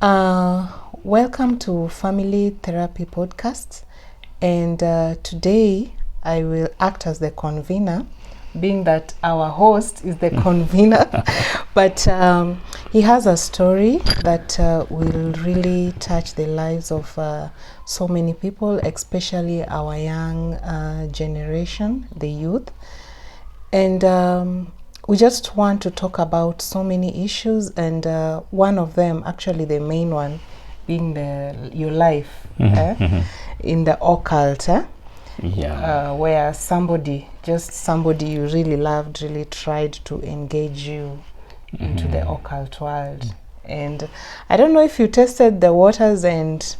Welcome to Family Therapy Podcast, and today I will act as the convener, being that our host is the convener, but he has a story that will really touch the lives of so many people, especially our young generation, the youth, and we just want to talk about so many issues, and one of them, actually the main one, being your life in the occult, where somebody you really loved really tried to engage you into the occult world. And I don't know if you tested the waters and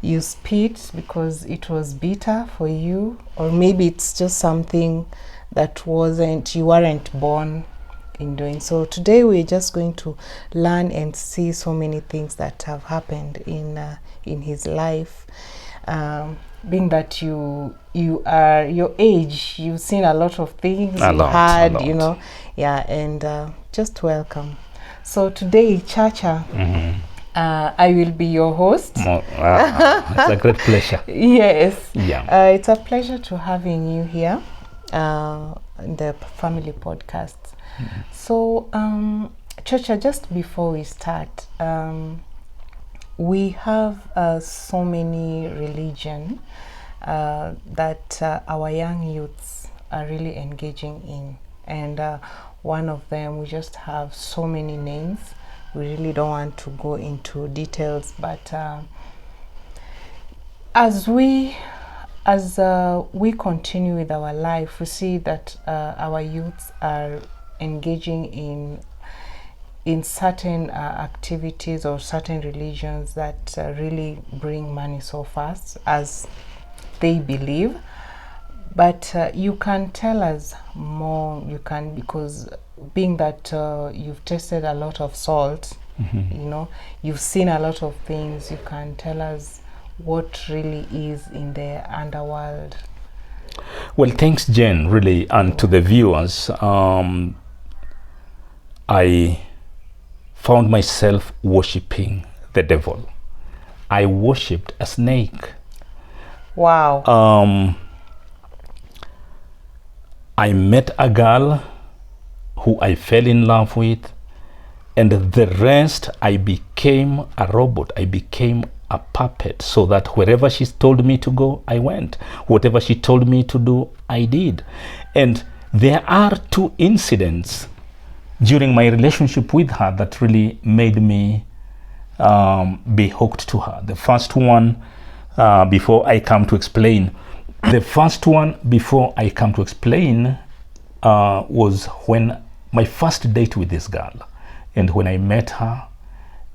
you spit because it was bitter for you, or maybe it's just something that you weren't born in doing. So today we're just going to learn and see so many things that have happened in his life. Being that you are your age, you've seen a lot of things, you know, and just welcome. So today, Chacha, I will be your host. It's a great pleasure. Yes. Yeah. It's a pleasure to having you here in the family podcast. So, Chacha, just before we start, we have so many religion that our young youths are really engaging in, and one of them, we just have so many names. We really don't want to go into details, but as we continue with our life, we see that our youths are engaging in certain activities or certain religions that really bring money so fast, as they believe. But you can tell us more. You can, because being that you've tasted a lot of salt, you know, you've seen a lot of things. You can tell us what really is in the underworld. Well, thanks, Jen, really, and to the viewers. I found myself worshipping the devil. I worshipped a snake. Wow. I met a girl who I fell in love with, and the rest, I became a robot. I became a puppet, so that wherever she told me to go, I went. Whatever she told me to do, I did. And there are two incidents during my relationship with her that really made me be hooked to her. The first one, before I come to explain, was when my first date with this girl. And when I met her,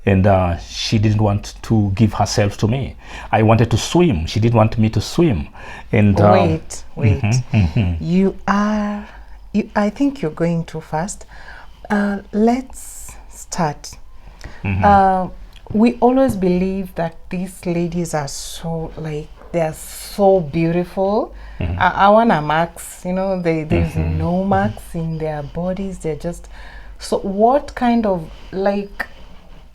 and she didn't want to give herself to me. I wanted to swim. She didn't want me to swim. And wait. I think you're going too fast. Let's start. We always believe that these ladies are so, they're so beautiful. I want a marks, you know, there's no marks in their bodies. They're just, so what kind of,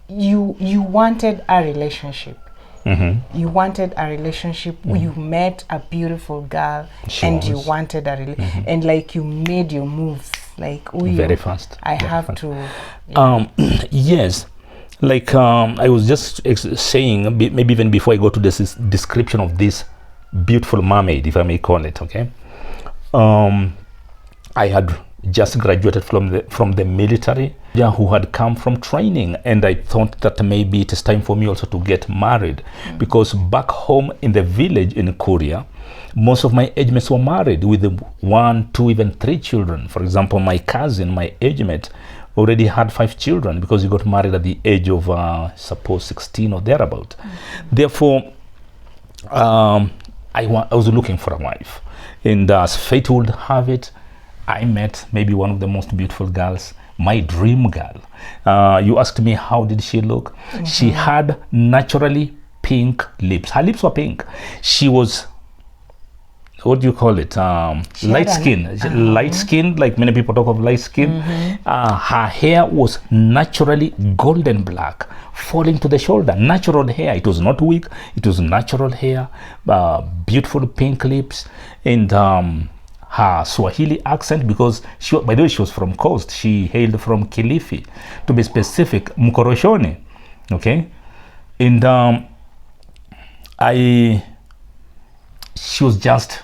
you wanted a relationship. You wanted a relationship. You met a beautiful girl, you wanted a relationship, and you made your moves. Very fast. I have to. Yes, I was just saying, maybe even before I go to this description of this beautiful mermaid, if I may call it, okay. I had just graduated from the military, who had come from training, and I thought that maybe it is time for me also to get married, because back home in the village in Korea, most of my age mates were married with 1, 2, even 3 children. For example, my cousin, my age mate, already had 5 children because he got married at the age of suppose 16 or thereabout. Therefore, I was looking for a wife, and as fate would have it, I met maybe one of the most beautiful girls, my dream girl. You asked me how did she look? She had naturally pink lips. Her lips were pink. She was what do you call it? Light skin. Light skin, like many people talk of light skin. Her hair was naturally golden black, falling to the shoulder. Natural hair. It was not wig. It was natural hair. Beautiful pink lips, and her Swahili accent, because by the way, she was from coast. She hailed from Kilifi, to be specific, Mkoroshoni. Okay, and she was just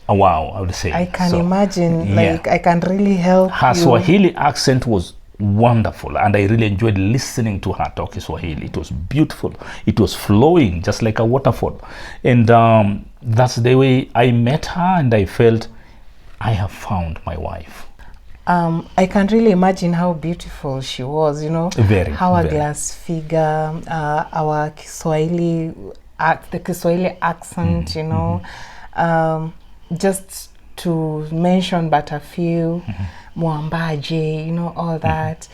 a wow, I would say. I can imagine, like, I can really help her you. Swahili accent was wonderful, and I really enjoyed listening to her talk Swahili. It was beautiful. It was flowing just like a waterfall. And that's the way I met her, and I felt I have found my wife. I can really imagine how beautiful she was, you know. Very. Hourglass figure, our Kiswahili, the Kiswahili accent, you know. Just to mention but a few, Mwambaje, you know, all that.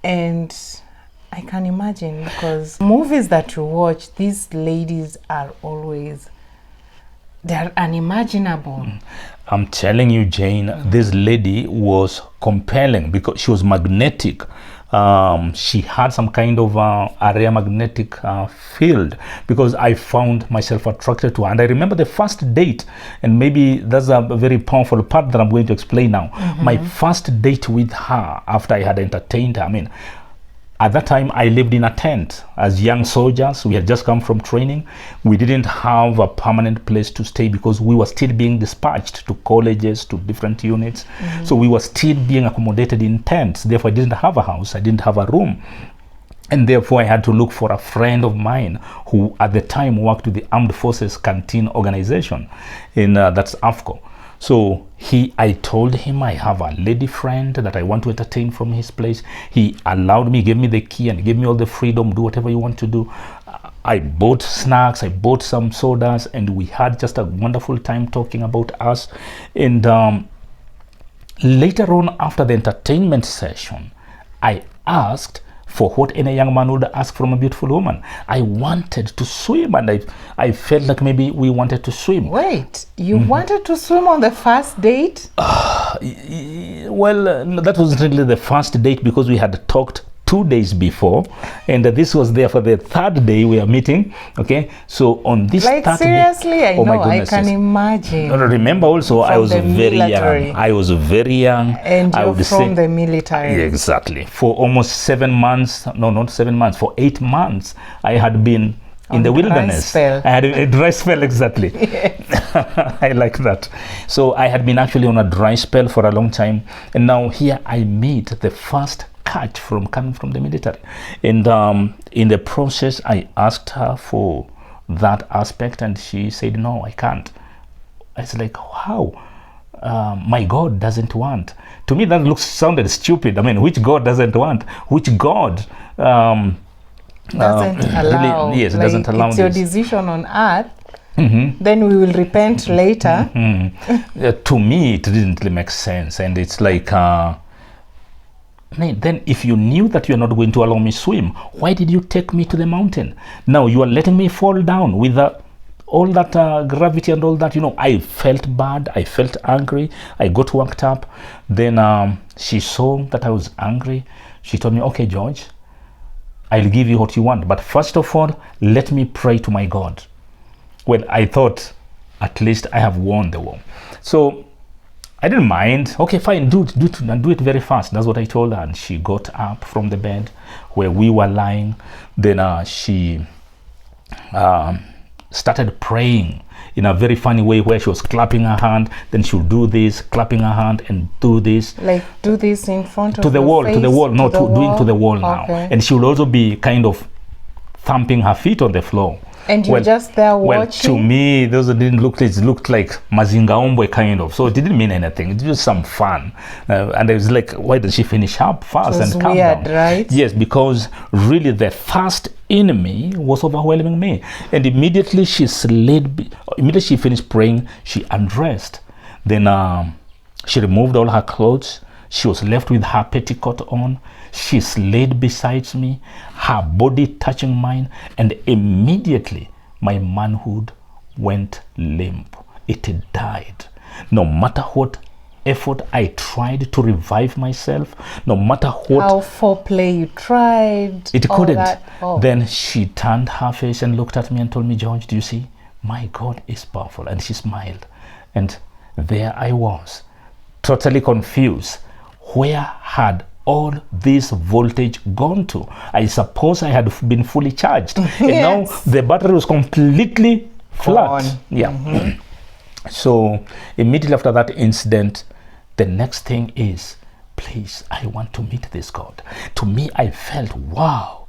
And I can imagine, because movies that you watch, these ladies are always, they're unimaginable. I'm telling you, Jane, this lady was compelling because she was magnetic. She had some kind of area magnetic field, because I found myself attracted to her. And I remember the first date, and maybe that's a very powerful part that I'm going to explain now. My first date with her, after I had entertained her, I mean, at that time, I lived in a tent. As young soldiers, we had just come from training. We didn't have a permanent place to stay because we were still being dispatched to colleges, to different units. So we were still being accommodated in tents. Therefore, I didn't have a house. I didn't have a room. And therefore, I had to look for a friend of mine who at the time worked with the Armed Forces Canteen Organization. That's AFCO. So I told him I have a lady friend that I want to entertain from his place. He allowed me, gave me the key, and gave me all the freedom, do whatever you want to do. I bought snacks, I bought some sodas, and we had just a wonderful time talking about us. And later on, after the entertainment session, I asked for what any young man would ask from a beautiful woman. I wanted to swim, and I felt like maybe we wanted to swim. Wait, you wanted to swim on the first date? Well, that wasn't really the first date, because we had talked 2 days before, and this was there for the third day we are meeting. Okay, so on this like third seriously day, I know, I can imagine. Remember also, I was very young. I was very young, and you're from the military. Exactly. For almost 7 months, no, not 7 months, for 8 months I had been in the wilderness. I had a dry spell, exactly. Yes. I like that. So I had been actually on a dry spell for a long time, and now here I meet the first catch from coming from the military. And in the process, I asked her for that aspect, and she said, no, I can't. I was like, how? My God doesn't want. To me, that sounded stupid. I mean, which God doesn't want? Which God doesn't allow? Really, yes, like, doesn't allow. It's your decision on earth. Then we will repent later. To me, it didn't really make sense, and it's like, then if you knew that you're not going to allow me swim, why did you take me to the mountain? Now you are letting me fall down with all that gravity and all that. You know, I felt bad. I felt angry. I got worked up. Then she saw that I was angry. She told me, okay, George, I'll give you what you want, but first of all, let me pray to my God. Well, I thought, at least I have won the war. So I didn't mind. Okay, fine, do it very fast. That's what I told her. And she got up from the bed where we were lying. Then she started praying in a very funny way, where she was clapping her hand. Then she would do this, clapping her hand, and do this. Like do this in front of to the wall, face, to the wall. No, doing to the wall now. Okay. And she would also be kind of thumping her feet on the floor. And you're just there watching? Well, to me, those didn't look, it looked like Mazinga Ombwe kind of. So it didn't mean anything. It was just some fun. And I was like, why did she finish up fast and calm weird, down? Right? Yes, because really the first enemy was overwhelming me. And immediately she finished praying, she undressed. Then she removed all her clothes. She was left with her petticoat on. She slid beside me, her body touching mine, and immediately my manhood went limp. it died. No matter what effort I tried to revive myself, no matter what how foreplay you tried, it all couldn't. that. Oh. Then she turned her face and looked at me and told me, George, do you see? My God is powerful. And she smiled. And there I was, totally confused. Where had all this voltage gone to? I suppose I had been fully charged. And now the battery was completely flat. Gone. Yeah. So immediately after that incident, the next thing is, please, I want to meet this God. To me, I felt, wow,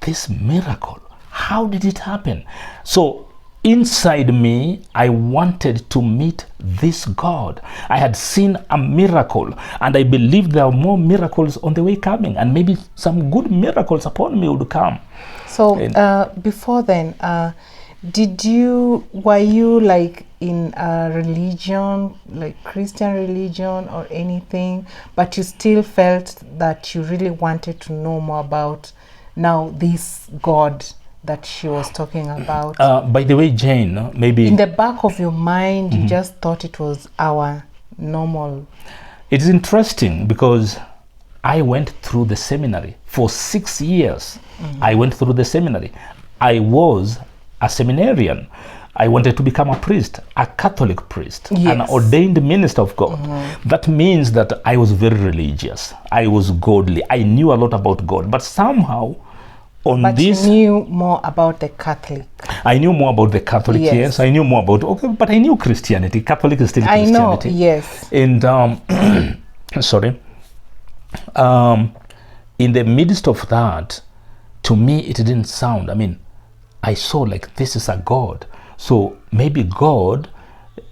this miracle, how did it happen? So inside me, I wanted to meet this God. I had seen a miracle, and I believed there are more miracles on the way coming, and maybe some good miracles upon me would come. So before then, were you like in a religion, like Christian religion or anything, but you still felt that you really wanted to know more about now this God that she was talking about? By the way, Jane, maybe in the back of your mind, you just thought it was our normal. It's interesting because I went through the seminary for 6 years. I went through the seminary. I was a seminarian. I wanted to become a priest, a Catholic priest, an ordained minister of God. That means that I was very religious. I was godly. I knew a lot about God, but somehow But you knew more about the Catholic. I knew more about the Catholic, yes. I knew more about, but I knew Christianity. Catholic is still Christianity. I know, yes. And, sorry. In the midst of that, to me, it didn't sound, I saw like this is a God. So maybe God,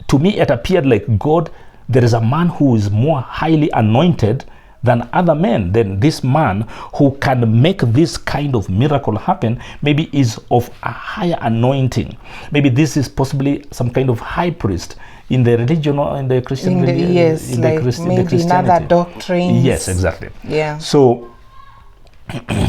to me, it appeared like God, there is a man who is more highly anointed than other men. Then this man who can make this kind of miracle happen maybe is of a higher anointing. Maybe this is possibly some kind of high priest in the religion or in the Christian religion. Yes, in like maybe another doctrine. Yes, exactly. Yeah. So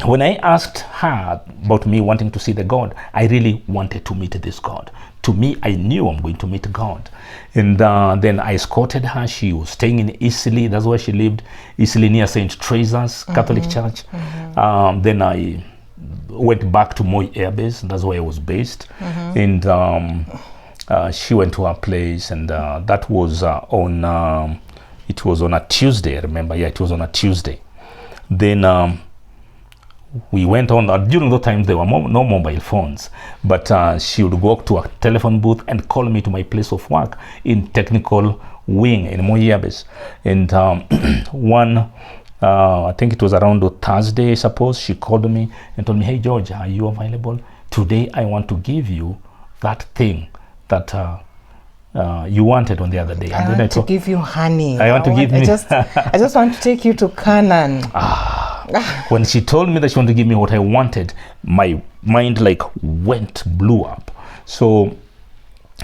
when I asked her about me wanting to see the God, I really wanted to meet this God. To me, I knew I'm going to meet God. And then I escorted her. She was staying in Italy. That's where she lived. Italy near St. Teresa's Catholic Church. Then I went back to Moi Air Base. That's where I was based. And she went to her place. And that was it was on a Tuesday, I remember. Yeah, it was on a Tuesday. Then we went on, during those times there were no mobile phones, but she would go up to a telephone booth and call me to my place of work in technical wing in Moyabes. And I think it was around Thursday, I suppose, she called me and told me, hey George, are you available? Today I want to give you that thing that you wanted on the other day. I want to give you honey. I just want to take you to Canaan. When she told me that she wanted to give me what I wanted, my mind blew up. So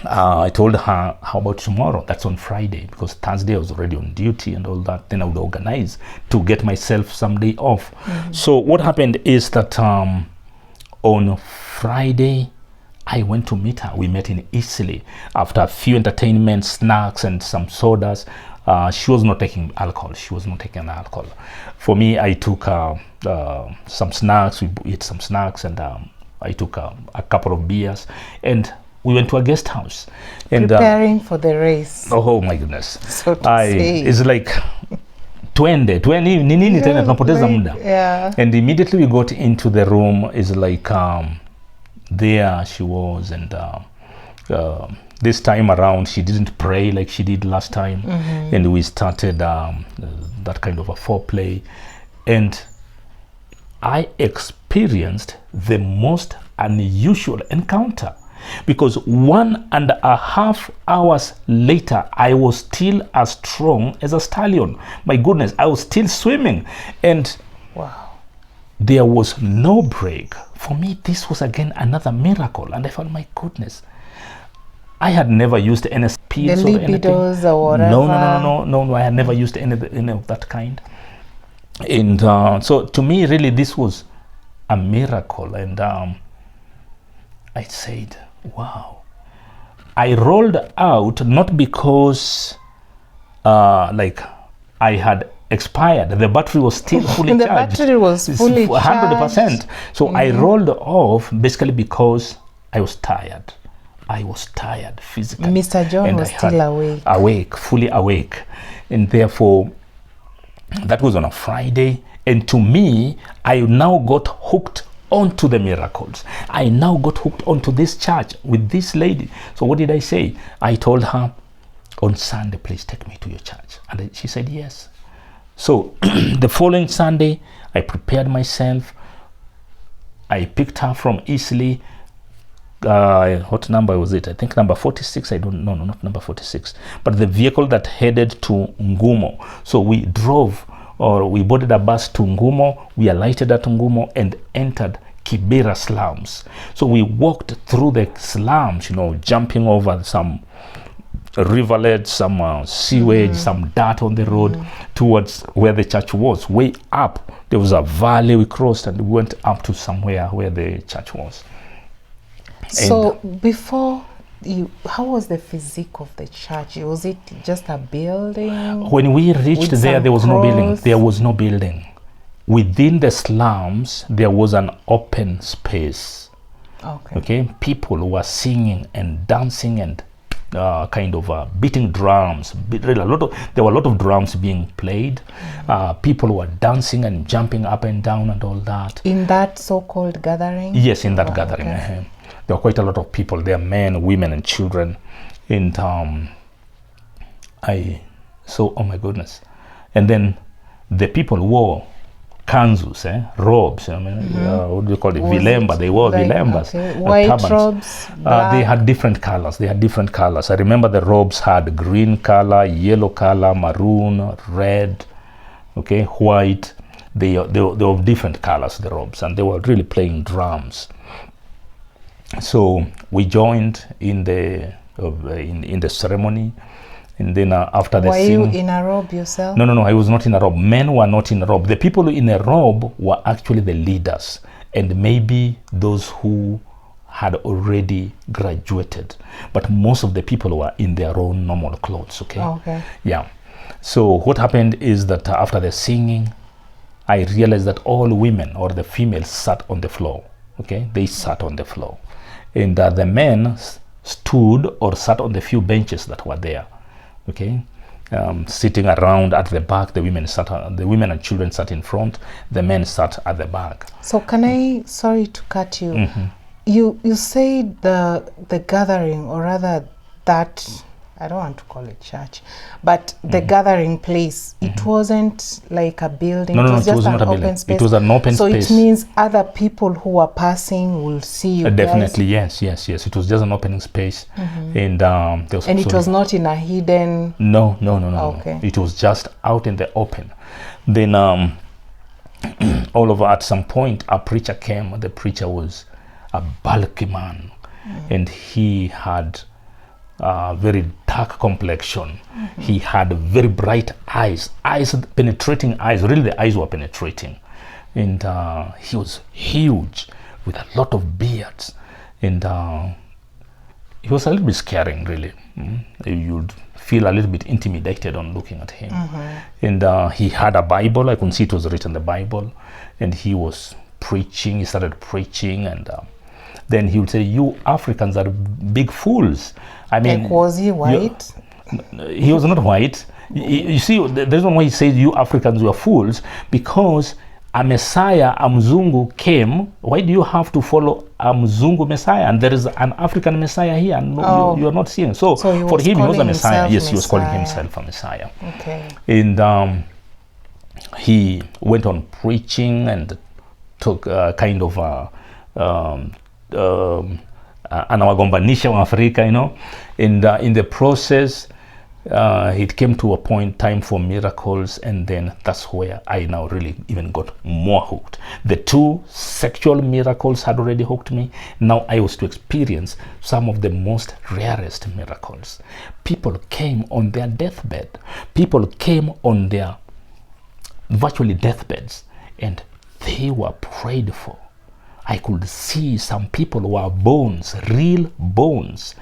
I told her, how about tomorrow? That's on Friday, because Thursday I was already on duty and all that. Then I would organize to get myself some day off. So what happened is that on Friday, I went to meet her. We met in Italy. After a few entertainment, snacks, and some sodas, she was not taking alcohol. For me, I took some snacks. We ate some snacks, and I took a couple of beers, and we went to a guest house. And preparing for the race. Oh my goodness! So to say. It's like twende nini tena tunapoteza muda. Yeah. And immediately we got into the room. Is like there she was, and this time around she didn't pray like she did last time. And we started that kind of a foreplay, and I experienced the most unusual encounter, because 1.5 hours later I was still as strong as a stallion. My goodness, I was still swimming, and wow, there was no break. For me, this was again another miracle, and I felt, my goodness, I had never used any pills or anything. Or whatever. No, I had never used any of that kind. And so to me, really, this was a miracle. And I said, wow. I rolled out not because like I had expired. The battery was still fully The charged. battery was fully 100%. charged. So I rolled off basically because I was tired. I was tired physically. Mr. John And was I had still awake. Awake, fully awake. And therefore, that was on a Friday. And to me, I now got hooked onto the miracles. I now got hooked onto this church with this lady. So what did I say? I told her, on Sunday, please take me to your church. And she said yes. So the following Sunday, I prepared myself. I picked her from Eastleigh. What number was it? I think number 46. I don't know, no, not number 46, but the vehicle that headed to Ngumo. So we drove, or we boarded a bus to Ngumo. We alighted at Ngumo and entered Kibera slums. So we walked through the slums, jumping over some rivulet, some sewage, some dirt on the road towards where the church was. Way up, there was a valley we crossed, and we went up to somewhere where the church was. So before how was the physique of the church? Was it just a building? When we reached there was no building. There was no building. Within the slums, there was an open space. Okay. People were singing and dancing and beating drums. There were a lot of drums being played. People were dancing and jumping up and down and all that. In that so-called gathering? Yes, in that gathering. Okay. There were quite a lot of people there, men, women, and children. And I saw, oh my goodness. And then the people wore kanzus, robes. What do you call it? Vilemba. They wore vilembas. Okay. White robes. They had different colors. I remember the robes had green color, yellow color, maroon, red, white. They were of different colors, the robes, and they were really playing drums. So we joined in the ceremony. And then after the singing... Were you in a robe yourself? No, I was not in a robe. Men were not in a robe. The people in a robe were actually the leaders, and maybe those who had already graduated. But most of the people were in their own normal clothes, okay. Yeah. So what happened is that after the singing, I realized that all women, or the females, sat on the floor, They sat on the floor. And the men stood or sat on the few benches that were there. Sitting around at the back. The women and children sat in front. The men sat at the back. So can I, sorry to cut you, you said the gathering, or rather that, I don't want to call it church, but the gathering place, it wasn't like a building. No, it was just not an a building. open space. It was an open space. So it means other people who are passing will see you definitely, guys. yes. It was just an opening space. And it was not in a hidden... No. Okay. It was just out in the open. Then all over, at some point, a preacher came. The preacher was a bulky man, and he had very dark complexion. He had very bright eyes, penetrating eyes. Really, the eyes were penetrating. And he was huge with a lot of beards. And he was a little bit scaring, really. You'd feel a little bit intimidated on looking at him. And he had a Bible. I could see it was written, the Bible. And he was preaching. He started preaching, and then he would say, "You Africans are big fools." I mean, like, was he white? He was not white. You see, the reason why he says you Africans were fools, because a Messiah, a Mzungu, came. Why do you have to follow a Mzungu Messiah? And there is an African Messiah here. No, you are not seeing. So for him, he was a Messiah. Yes, he was calling himself a Messiah. Okay. And he went on preaching and took kind of anawagombanisha wa Afrika, and in the process it came to a point, time for miracles, and then that's where I now really even got more hooked. The two sexual miracles had already hooked me. Now I was to experience some of the most rarest miracles. People came on their deathbed. People came on their virtually deathbeds, and they were prayed for. I could see some people were bones, real bones.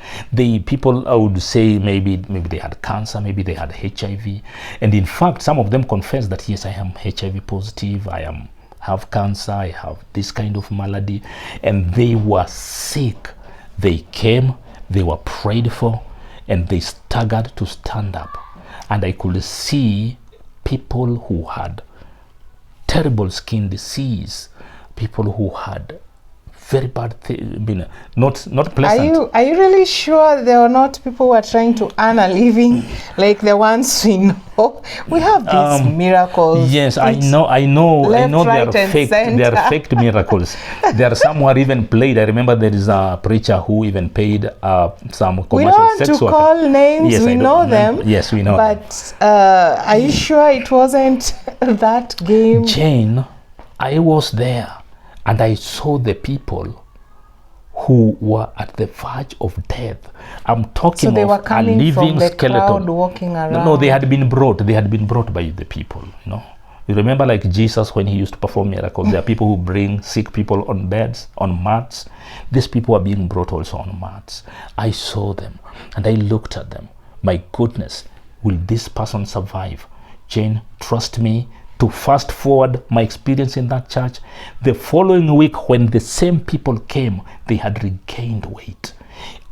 People, I would say maybe they had cancer, maybe they had HIV. And in fact, some of them confessed that, yes, I am HIV positive, have cancer, I have this kind of malady. And they were sick. They came, they were prayed for, and they staggered to stand up. And I could see people who had terrible skin disease, people who had very bad not pleasant. Are you really sure there were not people who are trying to earn a living like the ones we know? We have these miracles. Yes, I know they are fake. They are fake miracles. There are some who are even played. I remember there is a preacher who even paid some commercial sex worker. We don't want to call names. Yes, we know them. Yes, we know. But are you sure it wasn't that game? Jane, I was there. And I saw the people who were at the verge of death. I'm talking so they of were coming a living from the skeleton. Crowd walking around. No, they had been brought. They had been brought by the people. You remember, like Jesus, when he used to perform miracles, there are people who bring sick people on beds, on mats. These people are being brought also on mats. I saw them and I looked at them. My goodness, will this person survive? Jane, trust me. To fast forward my experience in that church, the following week when the same people came, they had regained weight.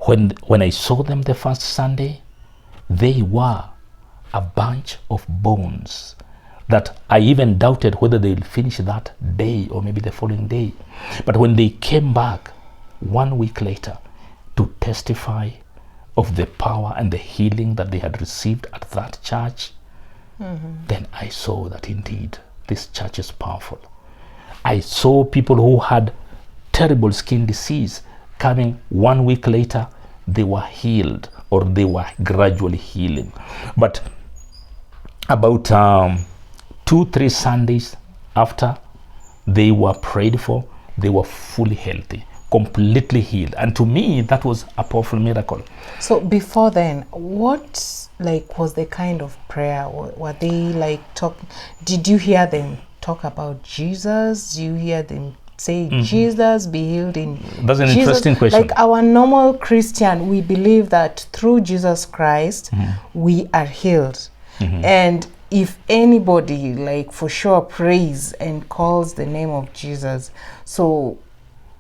When I saw them the first Sunday, they were a bunch of bones that I even doubted whether they'll finish that day or maybe the following day. But when they came back 1 week later to testify of the power and the healing that they had received at that church, then I saw that indeed this church is powerful. I saw people who had terrible skin disease coming 1 week later, they were healed or they were gradually healing. But about 2-3 Sundays after they were prayed for, they were fully healthy, completely healed. And to me, that was a powerful miracle. So before then, what was the kind of prayer? Were they talking? Did you hear them talk about Jesus? Do you hear them say, Jesus, be healed in That's an Jesus? Interesting question. Like our normal Christian, we believe that through Jesus Christ, we are healed. And if anybody, for sure, prays and calls the name of Jesus, so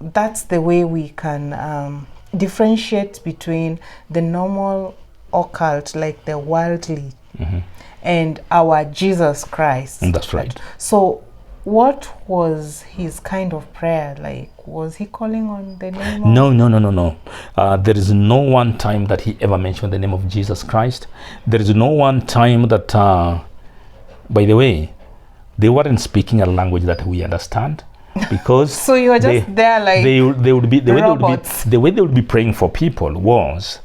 that's the way we can differentiate between the normal occult, like the worldly, and our Jesus Christ. That's right. So what was his kind of prayer like? Was he calling on the name of... No. There is no one time that he ever mentioned the name of Jesus Christ. There is no one time that, by the way, they weren't speaking a language that we understand. Because so you were just there they would be the way they would be praying for people was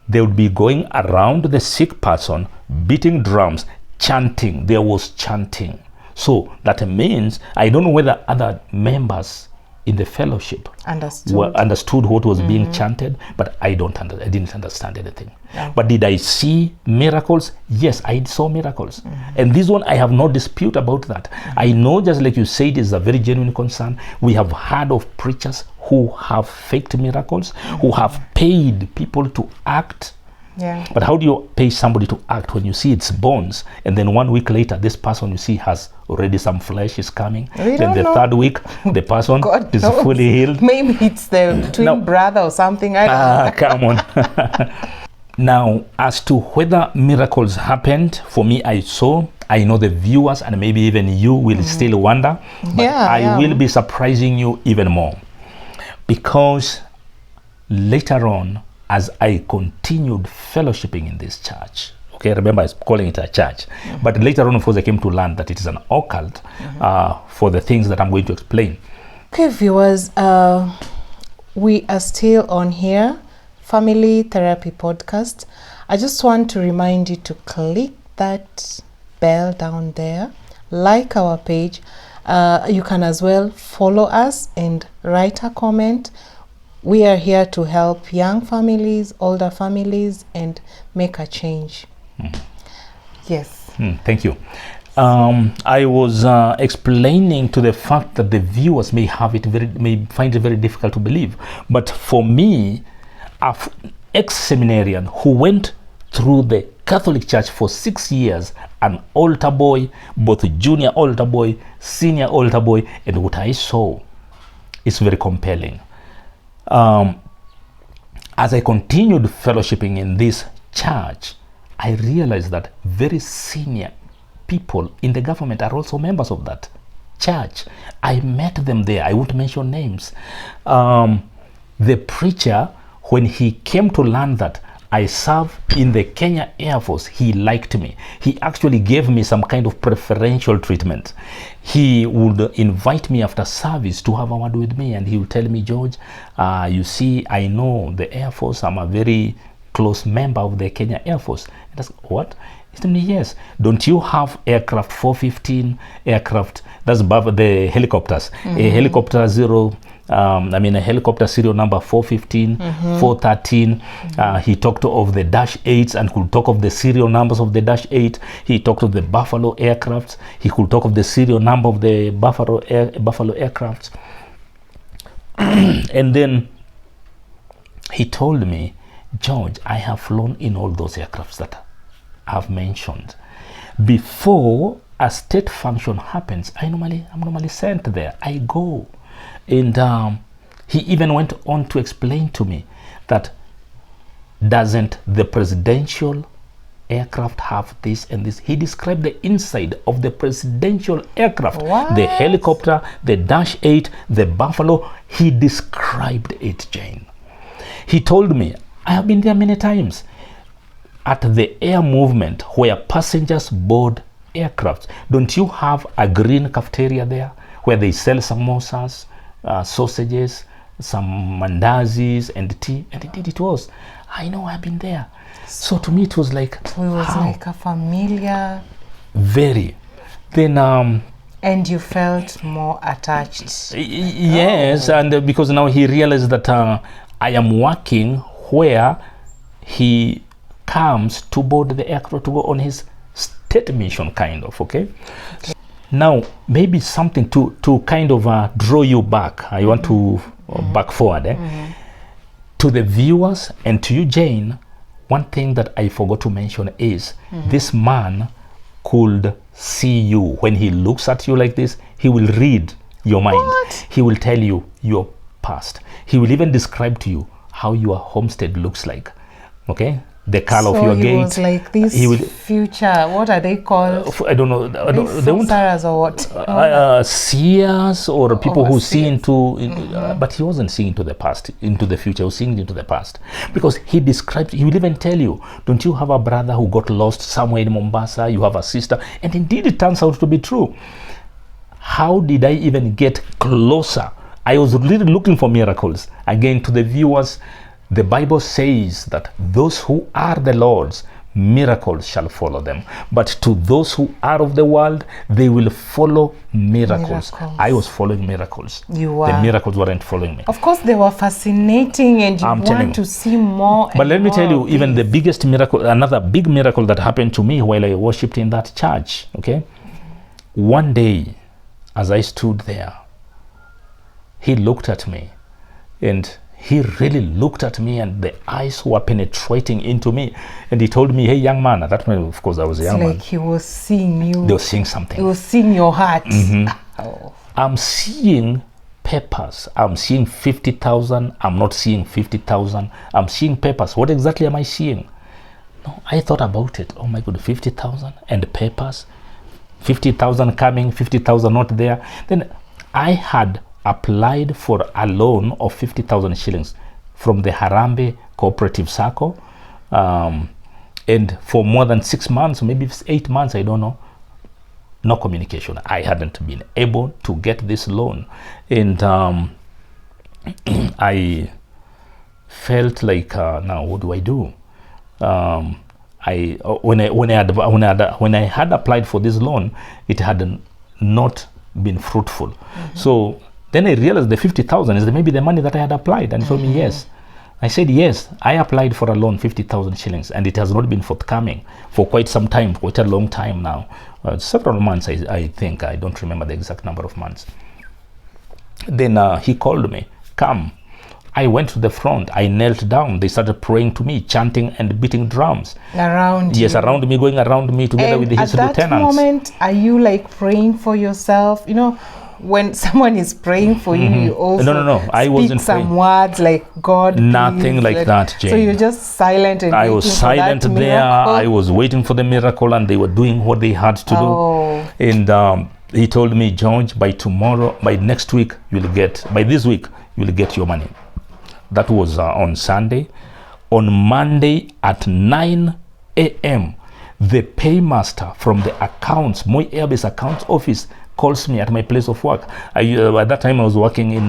they would be going around the sick person, beating drums, chanting. There was chanting. So that means, I don't know whether other members in the fellowship understood what was being chanted, but I didn't understand anything. Yeah. But did I see miracles? Yes, I saw miracles. And this one, I have no dispute about that. I know, just like you said, is a very genuine concern. We have heard of preachers who have faked miracles, who have paid people to act. Yeah. But how do you pay somebody to act when you see its bones, and then 1 week later, this person you see has already some flesh is coming? Then the third week, the person is fully healed. Maybe it's the twin brother or something. I don't know. Come on. Now, as to whether miracles happened, for me, I know the viewers and maybe even you will still wonder, but I will be surprising you even more. Because later on, as I continued fellowshipping in this church, okay, remember I was calling it a church, but later on, of course, I came to learn that it is an occult for the things that I'm going to explain. Okay, viewers, we are still on here, Family Therapy Podcast. I just want to remind you to click that bell down there, like our page. You can as well follow us and write a comment. We are here to help young families, older families, and make a change. Yes. Thank you. I was explaining to the fact that the viewers may find it very difficult to believe. But for me, an ex-seminarian who went through the Catholic Church for 6 years, an altar boy, both junior altar boy, senior altar boy, and what I saw is very compelling. As I continued fellowshipping in this church, I realized that very senior people in the government are also members of that church. I met them there. I won't mention names. The preacher, when he came to learn that I serve in the Kenya Air Force, he liked me. He actually gave me some kind of preferential treatment. He would invite me after service to have a word with me, and he would tell me, George, you see, I know the Air Force. I'm a very close member of the Kenya Air Force. And I said, what? He told me, yes. Don't you have aircraft 415 aircraft? That's above the helicopters. A helicopter a helicopter serial number 415, 413. He talked of the Dash 8s and could talk of the serial numbers of the Dash 8. He talked of the Buffalo aircrafts. He could talk of the serial number of the Buffalo aircrafts. And then he told me, George, I have flown in all those aircrafts that I've mentioned. Before a state function happens, I'm normally sent there. I go. And he even went on to explain to me that doesn't the presidential aircraft have this and this? He described the inside of the presidential aircraft. What? The helicopter, the Dash 8, the Buffalo. He described it, Jane. He told me, I have been there many times, at the air movement where passengers board aircraft. Don't you have a green cafeteria there where they sell samosas, sausages, some mandazis and tea? And indeed it was. I know, I've been there. So to me it was like, it was like a familiar. Very. Then and you felt more attached. Yes, and because now he realized that I am working where he comes to board the aircraft to go on his state mission, kind of. Okay. Now maybe something to kind of draw you back. I want to back forward to the viewers and to you, Jane. One thing that I forgot to mention is this man could see you. When he looks at you like this, he will read your mind. What? He will tell you your past. He will even describe to you how your homestead looks like. Okay, the color of your gate. So he was like this future. What are they called? I don't know. They won't. Or what? Seers or people who see into. But he wasn't seeing into the past, into the future. He was seeing into the past, because he describes. He will even tell you, "Don't you have a brother who got lost somewhere in Mombasa? You have a sister." And indeed, it turns out to be true. How did I even get closer? I was really looking for miracles. Again, to the viewers, the Bible says that those who are the Lord's, miracles shall follow them. But to those who are of the world, they will follow miracles. I was following miracles. You were. The miracles weren't following me. Of course, they were fascinating, and you want to see more. But let me tell you, even the biggest miracle, another big miracle that happened to me while I worshipped in that church. Okay, one day, as I stood there, he looked at me, and he really looked at me, and the eyes were penetrating into me. And he told me, "Hey, young man," at that time, of course, I was a young man. Like he was seeing you. They were seeing something. He was seeing your heart. Oh. I'm seeing papers. I'm seeing 50,000. I'm not seeing 50,000. I'm seeing papers. What exactly am I seeing? No, I thought about it. Oh my God, 50,000 and papers. 50,000 coming, 50,000 not there. Then I had applied for a loan of 50,000 shillings from the Harambee Cooperative Circle, and for more than 6 months, maybe 8 months, I don't know, no communication. I hadn't been able to get this loan, and I felt like, now what do I do? When I had applied for this loan, it had not been fruitful. So then I realized the 50,000 is maybe the money that I had applied, and he told me yes. I said, yes, I applied for a loan, 50,000 shillings, and it has not been forthcoming for quite some time, quite a long time now. Several months, I think. I don't remember the exact number of months. Then he called me, come. I went to the front. I knelt down. They started praying to me, chanting and beating drums. Around Yes, you. around me, going around me together And with his at that lieutenants. moment, are you like praying for yourself? You know, when someone is praying for you, you also No. I speak wasn't some praying. words like God. Nothing please, like that, Jane. So you're just silent and I waiting was for silent that there. miracle? I was waiting for the miracle, and they were doing what they had to Oh. do. And he told me, George, by next week, by this week, you'll get your money. That was on Sunday. On Monday at 9 a.m., the paymaster from the accounts, Moi Airbase accounts office, calls me at my place of work. At that time, I was working in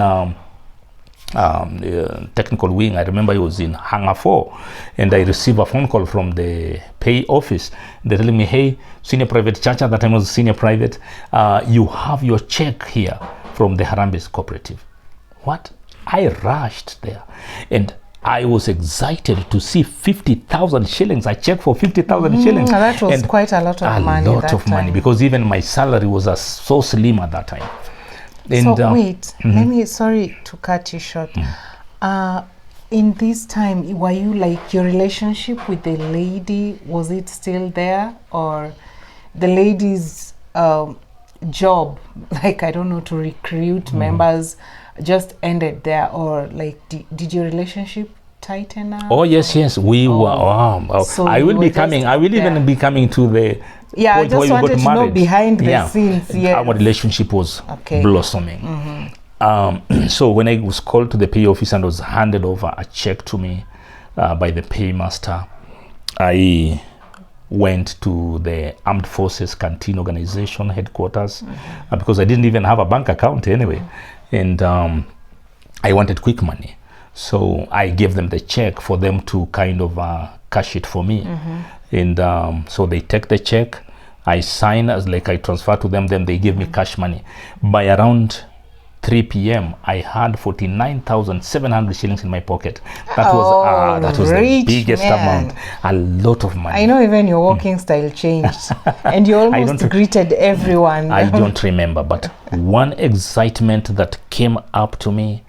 technical wing. I remember I was in Hangar 4, and I received a phone call from the pay office. They're telling me, hey, senior private church, at that time I was senior private, you have your check here from the Harambee Cooperative. What? I rushed there, and I was excited to see 50,000 shillings. I checked for 50,000 shillings. That was and quite a lot of money. A lot of money, because even my salary was so slim at that time. And, so wait, sorry to cut you short. In this time, were you like, your relationship with the lady, was it still there, or the lady's job, like, I don't know, to recruit members just ended there, or like did your relationship tighten up? Oh yes, we were. So I will even be coming to the I point just where we wanted got to married. know behind the scenes. Our relationship was blossoming. So when I was called to the pay office and was handed over a check to me by the paymaster, I went to the Armed Forces Canteen Organization headquarters because I didn't even have a bank account anyway. And I wanted quick money. So I gave them the check for them to kind of cash it for me. And so they take the check, I sign, I transfer to them, then they give me cash money. By around 3 p.m., I had 49,700 shillings in my pocket. That was the biggest amount. A lot of money. I know even your walking style changed. And you almost greeted everyone. I don't remember, but one excitement that came up to me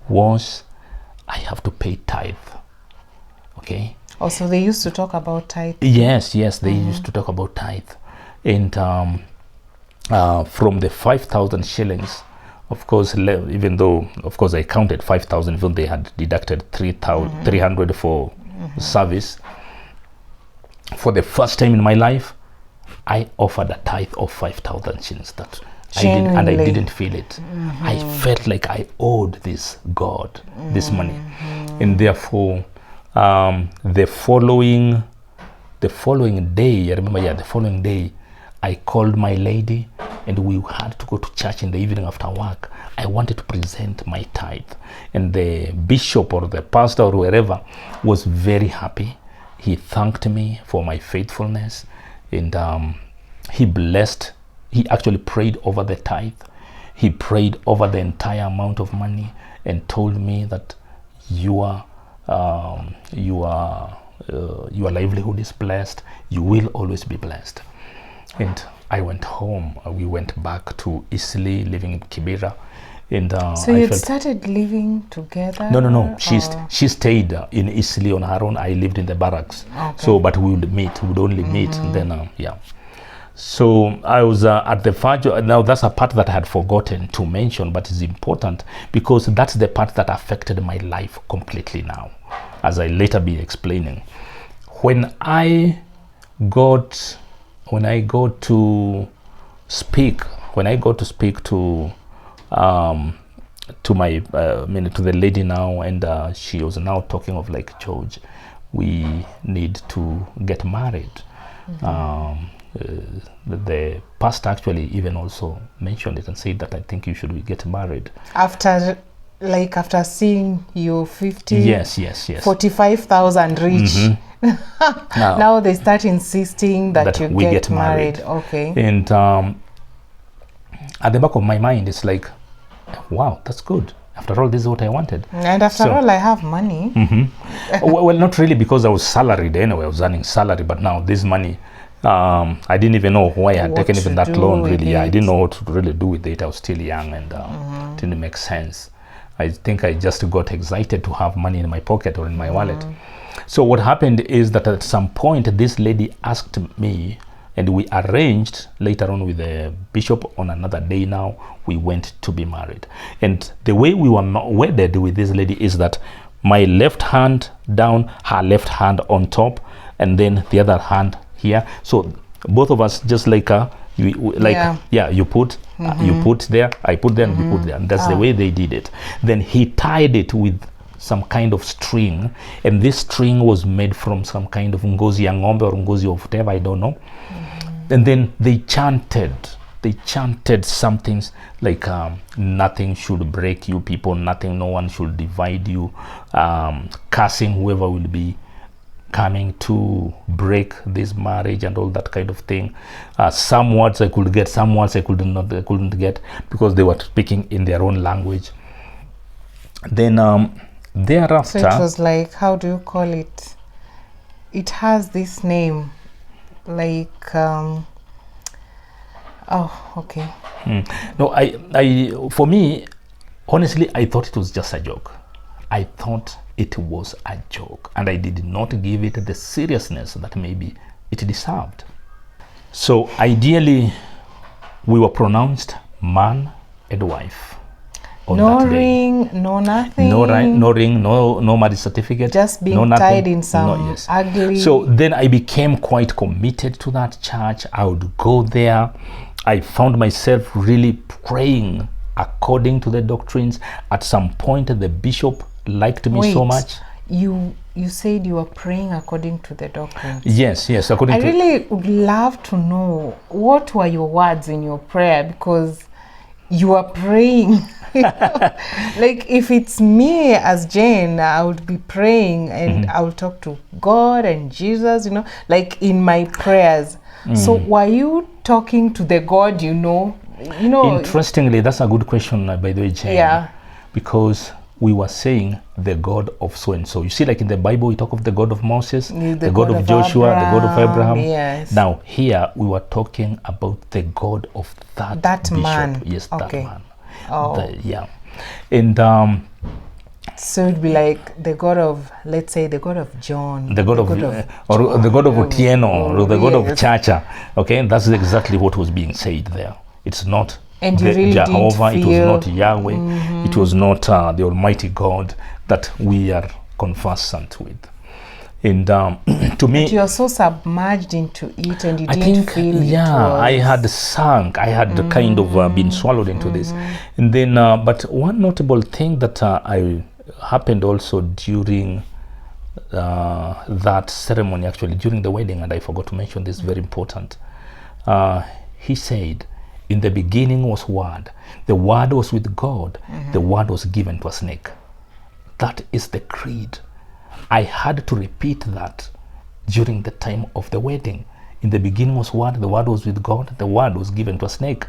was, I have to pay tithe. Okay? Oh, so they used to talk about tithe? Yes, they used to talk about tithe. And from the 5,000 shillings, of course, even though, of course, I counted 5,000, even they had deducted 300 for service. For the first time in my life, I offered a tithe of 5,000 shillings. I didn't feel it. I felt like I owed this God, this money. And therefore, the following day, I remember, the following day, I called my lady, and we had to go to church in the evening after work. I wanted to present my tithe, and the bishop or the pastor or wherever was very happy. He thanked me for my faithfulness, and he actually prayed over the tithe. He prayed over the entire amount of money and told me that your livelihood is blessed. You will always be blessed. And I went home. We went back to Eastleigh, living in Kibera. And so you started living together? No. She stayed in Eastleigh on her own. I lived in the barracks. Okay. So, but we would only meet. And then, So I was at the verge. Now that's a part that I had forgotten to mention, but it's important because that's the part that affected my life completely now, as I later be explaining. When I got to speak to my to the lady now, and she was now talking of like, George, we need to get married. The pastor actually even also mentioned it and said that I think you should get married after seeing you 50. Yes 45,000 reach. Now they start insisting that you get married. Okay. And at the back of my mind, it's like, wow, that's good. After all, this is what I wanted. And after all, I have money. Well, not really, because I was salaried anyway. I was earning salary, but now this money, I didn't even know why I had taken even that loan. Really, I didn't know what to really do with it. I was still young, and it didn't make sense. I think I just got excited to have money in my pocket or in my wallet. So what happened is that at some point, this lady asked me, and we arranged later on with the bishop on another day. Now we went to be married, and the way we were wedded with this lady is that my left hand down, her left hand on top, and then the other hand here. So both of us just like you put you put there, I put there, and you put there, and that's the way they did it. Then he tied it with some kind of string, and this string was made from some kind of ngozi ya ng'ombe or ngozi of whatever, I don't know. And then they chanted some things like nothing should break you people, nothing, no one should divide you, cursing whoever will be coming to break this marriage and all that kind of thing. Some words I could get, some words I couldn't get, because they were speaking in their own language. Then thereafter, So it was like, how do you call it? It has this name, like okay. No, I for me, honestly, I thought it was just a joke. I thought it was a joke, and I did not give it the seriousness that maybe it deserved. So ideally, we were pronounced man and wife. No ring, no nothing. No ring, no marriage certificate. Just being tied in some ugly. So then I became quite committed to that church. I would go there. I found myself really praying according to the doctrines. At some point, the bishop liked me so much. You said you were praying according to the doctrines. Yes, I really would love to know, what were your words in your prayer, because you are praying. Like, if it's me as Jane, I would be praying, and I will talk to God and Jesus, like in my prayers. So were you talking to the God, Interestingly, that's a good question, by the way, Jane. Yeah. Because we were saying the God of so and so. You see, like in the Bible, we talk of the God of Moses, the God of Joshua, the God of Abraham. Yes. Now here we were talking about the God of that bishop. Man. Yes, okay. that man. Oh. And so it'd be like the God of, let's say, the God of John, the God of Otieno, or the God of Chacha. Okay, that's exactly what was being said there. It's not really Jehovah, it was not Yahweh, it was not the Almighty God that we are conversant with. And to me, but you're so submerged into it, and you didn't feel it. Yeah, I had sunk. I had kind of been swallowed into this. And then, but one notable thing that I happened also during that ceremony, actually during the wedding, and I forgot to mention this, very important. He said, in the beginning was Word. The Word was with God. The Word was given to a snake. That is the creed. I had to repeat that during the time of the wedding. In the beginning was Word, the Word was with God, the Word was given to a snake.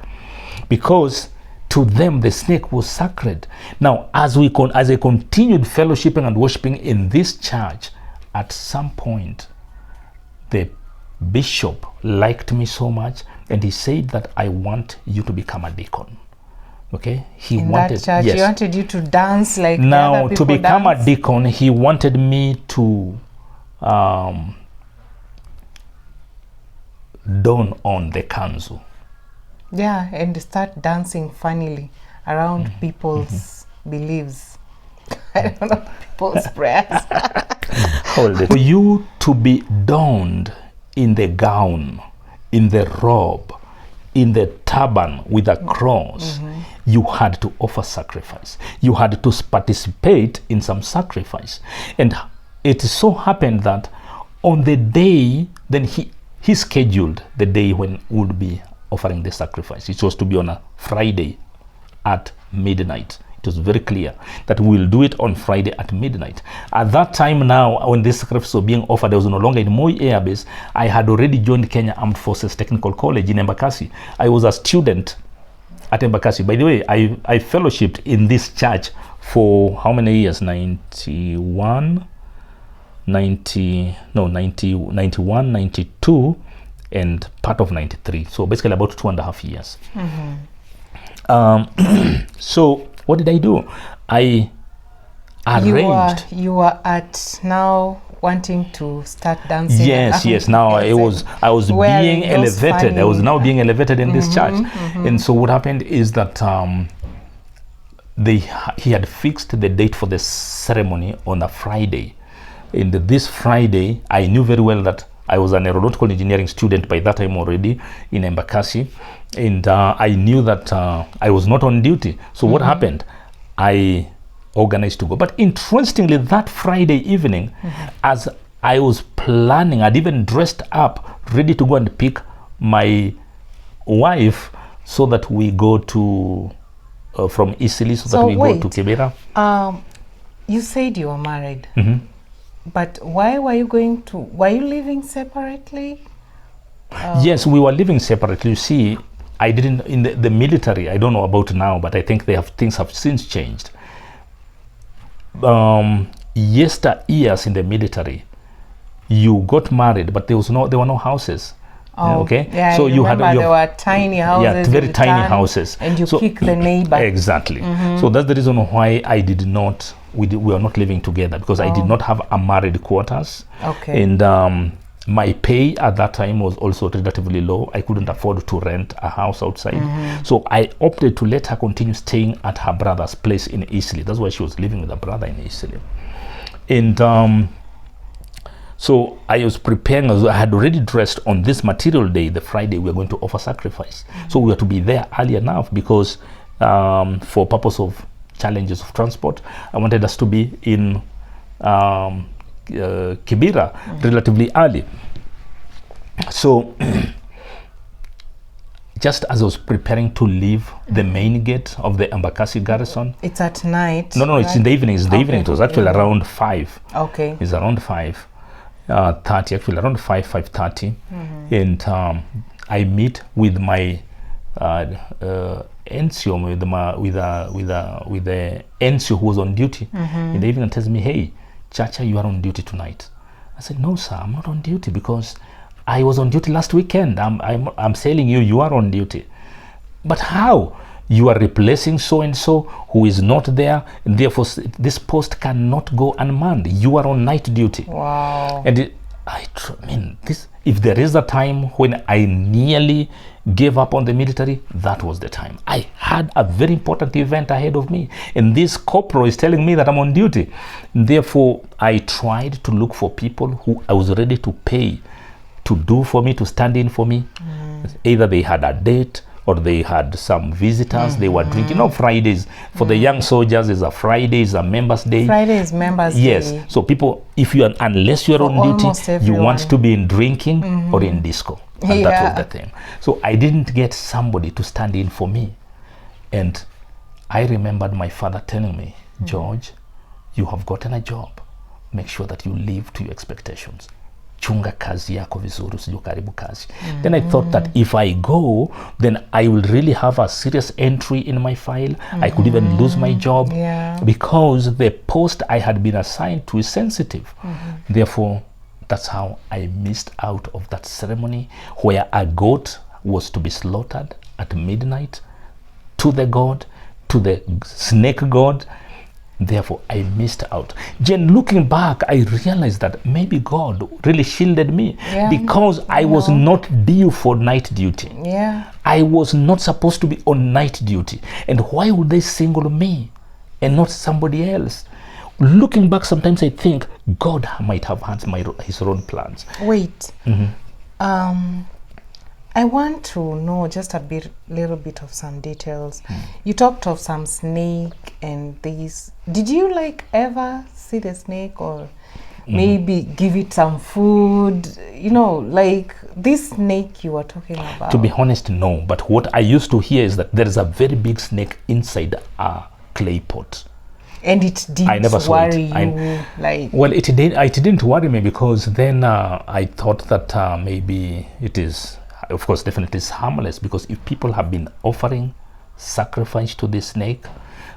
Because to them the snake was sacred. Now, as I continued fellowshipping and worshiping in this church, at some point, the bishop liked me so much, and he said that I want you to become a deacon. Okay, he wanted that church, he wanted you to dance like now the other people to become dance. A deacon. He wanted me to don on the kanzu. Yeah, and start dancing funnily around people's beliefs. I don't know, people's prayers. Hold it. For you to be donned in the gown, in the robe, in the turban with a cross, you had to offer sacrifice. You had to participate in some sacrifice. And it so happened that on the day, then he scheduled the day when we would be offering the sacrifice. It was to be on a Friday at midnight. It was very clear that we will do it on Friday at midnight. At that time now, when this sacrifice was being offered, I was no longer in Moi Air Base. I had already joined Kenya Armed Forces Technical College in Embakasi. I was a student at Embakasi. By the way, I fellowshipped in this church for how many years? 91, 91, 92, and part of 93. So basically about 2.5 years. So what did I do? I arranged. You were at now wanting to start dancing. Yes. Now I was being elevated. I was now being elevated in this church. And so what happened is that he had fixed the date for the ceremony on a Friday. And this Friday, I knew very well that I was an aeronautical engineering student by that time already in Embakasi. And I knew that I was not on duty. So what happened? I organized to go. But interestingly, that Friday evening, as I was planning, I'd even dressed up, ready to go and pick my wife so that we go to, from Isili, so that we go to Kibera. You said you were married. But why were you were you living separately? Yes, we were living separately. You see, I didn't, in the military, I don't know about now, but I think things have since changed. Yesteryears in the military, you got married, but there were no houses. Okay, yeah, so you had there were tiny houses. Yeah, very tiny houses, and you pick the neighbor. Exactly. So that's the reason why I did not. We were not living together, because I did not have a married quarters. Okay. And my pay at that time was also relatively low. I couldn't afford to rent a house outside. So I opted to let her continue staying at her brother's place in Isili. That's why she was living with her brother in Isili. And so I was preparing. I had already dressed on this material day, the Friday, we were going to offer sacrifice. So we were to be there early enough, because for purpose of challenges of transport, I wanted us to be in Kibera relatively early. So just as I was preparing to leave the main gate of the Embakasi garrison. It's at night? No, right? It's in the evening. It's the evening. It was actually around 5. Okay. It's around 5:30, actually around 5:30. And I meet with my NCO, with the NCO who was on duty in the evening, and tells me, "Hey, Chacha, you are on duty tonight." I said, "No, sir, I'm not on duty, because I was on duty last weekend. I'm telling you, you are on duty." "But how? You are replacing so and so who is not there, and therefore this post cannot go unmanned. You are on night duty." Wow. And if there is a time when I nearly gave up on the military, that was the time. I had a very important event ahead of me, and this corporal is telling me that I'm on duty. Therefore, I tried to look for people who I was ready to pay to do for me, to stand in for me. Either they had a date, or they had some visitors, they were drinking. Fridays for the young soldiers is a Friday, is a members' day. Friday is members' day. Yes. So people, unless you're on duty, you want to be in drinking or in disco. And that was the thing. So I didn't get somebody to stand in for me. And I remembered my father telling me, "George, you have gotten a job. Make sure that you live to your expectations. Chunga kazi yako vizuri, usijukaribu kazi." Then I thought that if I go, then I will really have a serious entry in my file. I could even lose my job, because the post I had been assigned to is sensitive. Therefore, that's how I missed out of that ceremony, where a goat was to be slaughtered at midnight to the god, to the snake god. Therefore, I missed out. Then looking back, I realized that maybe God really shielded me, because I was not due for night duty. I was not supposed to be on night duty. And why would they single me and not somebody else? Looking back, sometimes I think God might have had his own plans. Wait. I want to know just little bit of some details. You talked of some snake and these. Did you ever see the snake, or maybe give it some food? This snake you were talking about. To be honest, no. But what I used to hear is that there is a very big snake inside a clay pot. And it didn't worry you? Well, it didn't worry me, because then I thought that maybe it is, of course, definitely it's harmless, because if people have been offering sacrifice to this snake,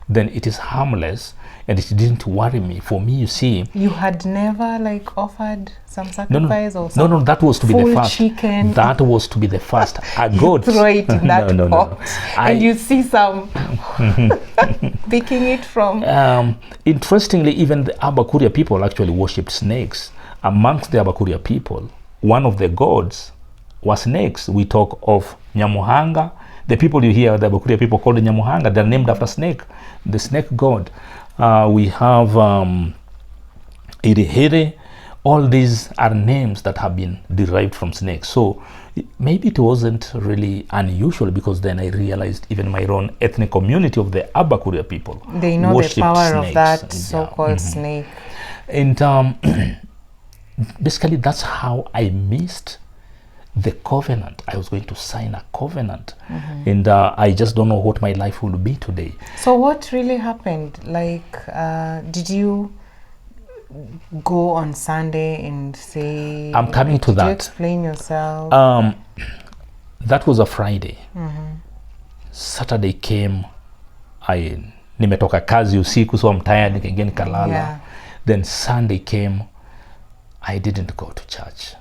then it is harmless and it didn't worry me. For me, you see, You had never like offered some sacrifice or no, some that was to be the full first. chicken. That was to be the first. A You goat. throw it in that No. pot, I- and you see some picking it from. Interestingly, even the Abakuria people actually worshipped snakes. Amongst the Abakuria people, one of the gods was snakes. We talk of Nyamuhanga. The people you hear, the Abakuria people called Nyamuhanga, they're named after snake, the snake god. We have Irihiri. All these are names that have been derived from snakes. So maybe it wasn't really unusual, because then I realized even my own ethnic community of the Abakuria people, They know the worshipped power snakes. of that Yeah. so-called snake. And basically, that's how I missed the covenant. I was going to sign a covenant, and I just don't know what my life will be today. So what really happened? Like, did you go on Sunday and say? I'm coming to did that. you explain yourself? That was a Friday. Saturday came, nimetoka kazi usiku, so I'm tired, nikaingia nikalala. Yeah. Then Sunday came, I didn't go to church.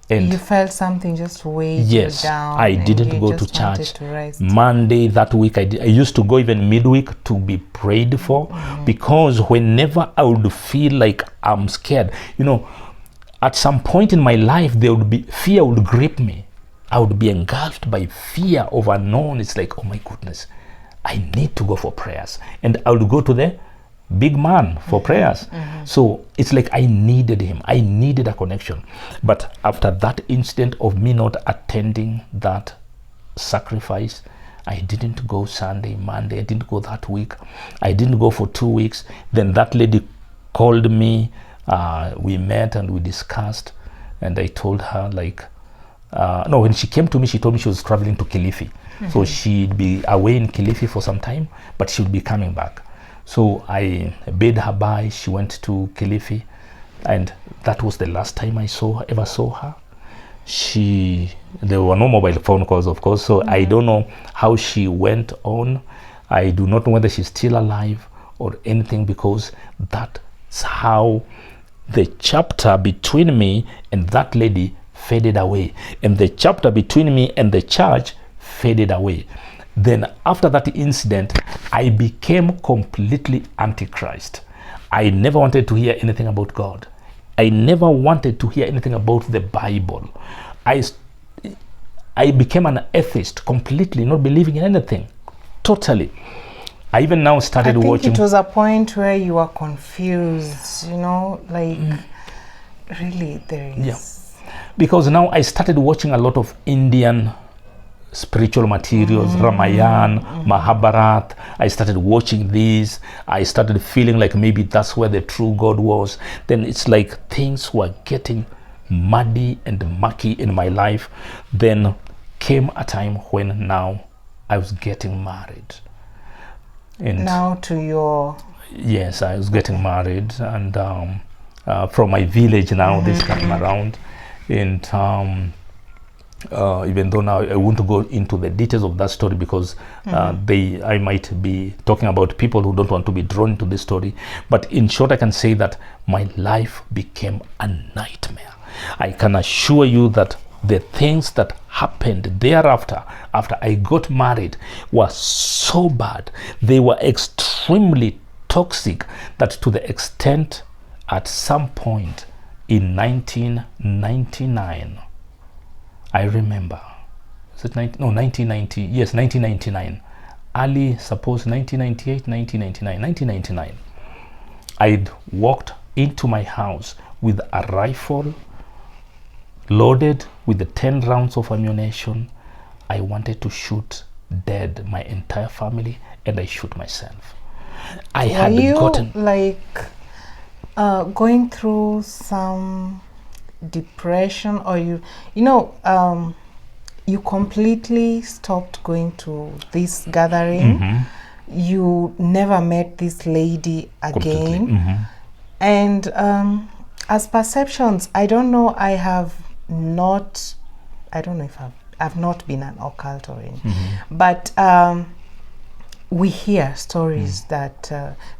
And You felt something just weighed yes, you down. I and didn't you go just to wanted church. to rest. Monday that week, I used to go even midweek to be prayed for, because whenever I would feel like I'm scared, at some point in my life, fear would grip me. I would be engulfed by fear of unknown. It's like, oh my goodness, I need to go for prayers. And I would go to the big man for prayers. So it's like I needed him. I needed a connection. But after that incident of me not attending that sacrifice, I didn't go Sunday, Monday. I didn't go that week. I didn't go for 2 weeks. Then that lady called me. We met and we discussed. And I told her, like, when she came to me, she told me she was traveling to Kilifi. So she'd be away in Kilifi for some time, but she would be coming back. So I bade her bye. She went to Kilifi, and that was the last time I ever saw her. There were no mobile phone calls, of course, so I don't know how she went on. I do not know whether she's still alive or anything, because that's how the chapter between me and that lady faded away, and the chapter between me and the church faded away. Then after that incident, I became completely antichrist. I never wanted to hear anything about God. I never wanted to hear anything about the Bible. I became an atheist, completely not believing in anything, totally. I even now started watching. It was a point where you were confused, like really there is. Yeah. Because now I started watching a lot of Indian spiritual materials, Ramayana, Mahabharata. I started watching these. I started feeling like maybe that's where the true God was. Then it's like things were getting muddy and mucky in my life. Then came a time when now I was getting married. And now to your... Yes, I was getting married, and from my village now, this time around. And even though now I won't go into the details of that story, because I might be talking about people who don't want to be drawn into this story. But in short, I can say that my life became a nightmare. I can assure you that the things that happened thereafter, after I got married, were so bad. They were extremely toxic, that to the extent at some point in 1999, I remember, is it 1990? Yes, 1999. Early, suppose 1998, 1999. I'd walked into my house with a rifle loaded with the 10 rounds of ammunition. I wanted to shoot dead my entire family, and I shoot myself. I had gotten going through some depression, or you completely stopped going to this gathering. You never met this lady again. And as perceptions, I don't know if I've not been an occult or anything, but we hear stories that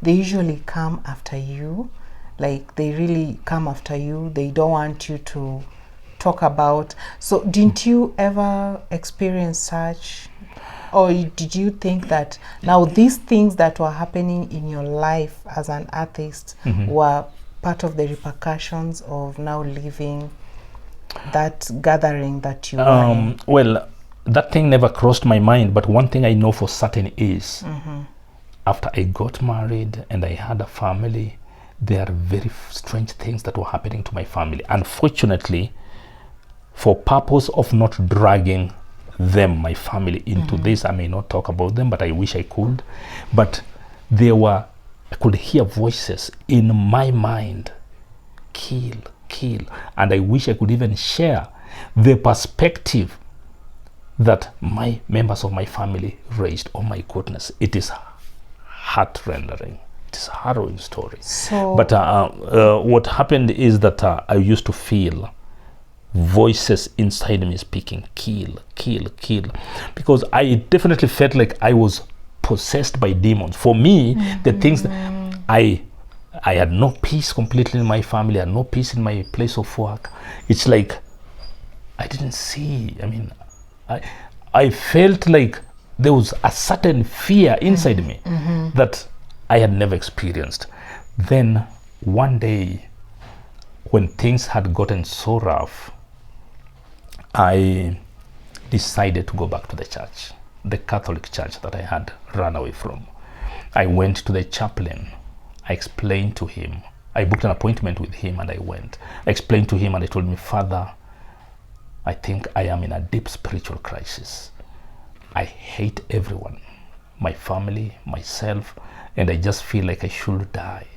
they usually come after you, like they really come after you. They don't want you to talk about. So didn't you ever experience such, or did you think that now these things that were happening in your life as an artist were part of the repercussions of now leaving that gathering that you were in? Well, that thing never crossed my mind, but one thing I know for certain is after I got married and I had a family, there are very strange things that were happening to my family. Unfortunately, for purpose of not dragging them, my family, into this, I may not talk about them, but I wish I could. But I could hear voices in my mind, kill, kill. And I wish I could even share the perspective that my members of my family raised. Oh my goodness, it is heart-rendering. It is a harrowing story. So, but what happened is that I used to feel voices inside me speaking, kill, kill, kill, because I definitely felt like I was possessed by demons. For me, the things that I had no peace completely in my family, I had no peace in my place of work. It's like I didn't see. I mean, I felt like there was a certain fear inside me that I had never experienced. Then one day, when things had gotten so rough, I decided to go back to the church, the Catholic church that I had run away from. I went to the chaplain. I explained to him. I booked an appointment with him and I went. I explained to him and he told me, Father, I think I am in a deep spiritual crisis. I hate everyone, my family, myself, and I just feel like I should die.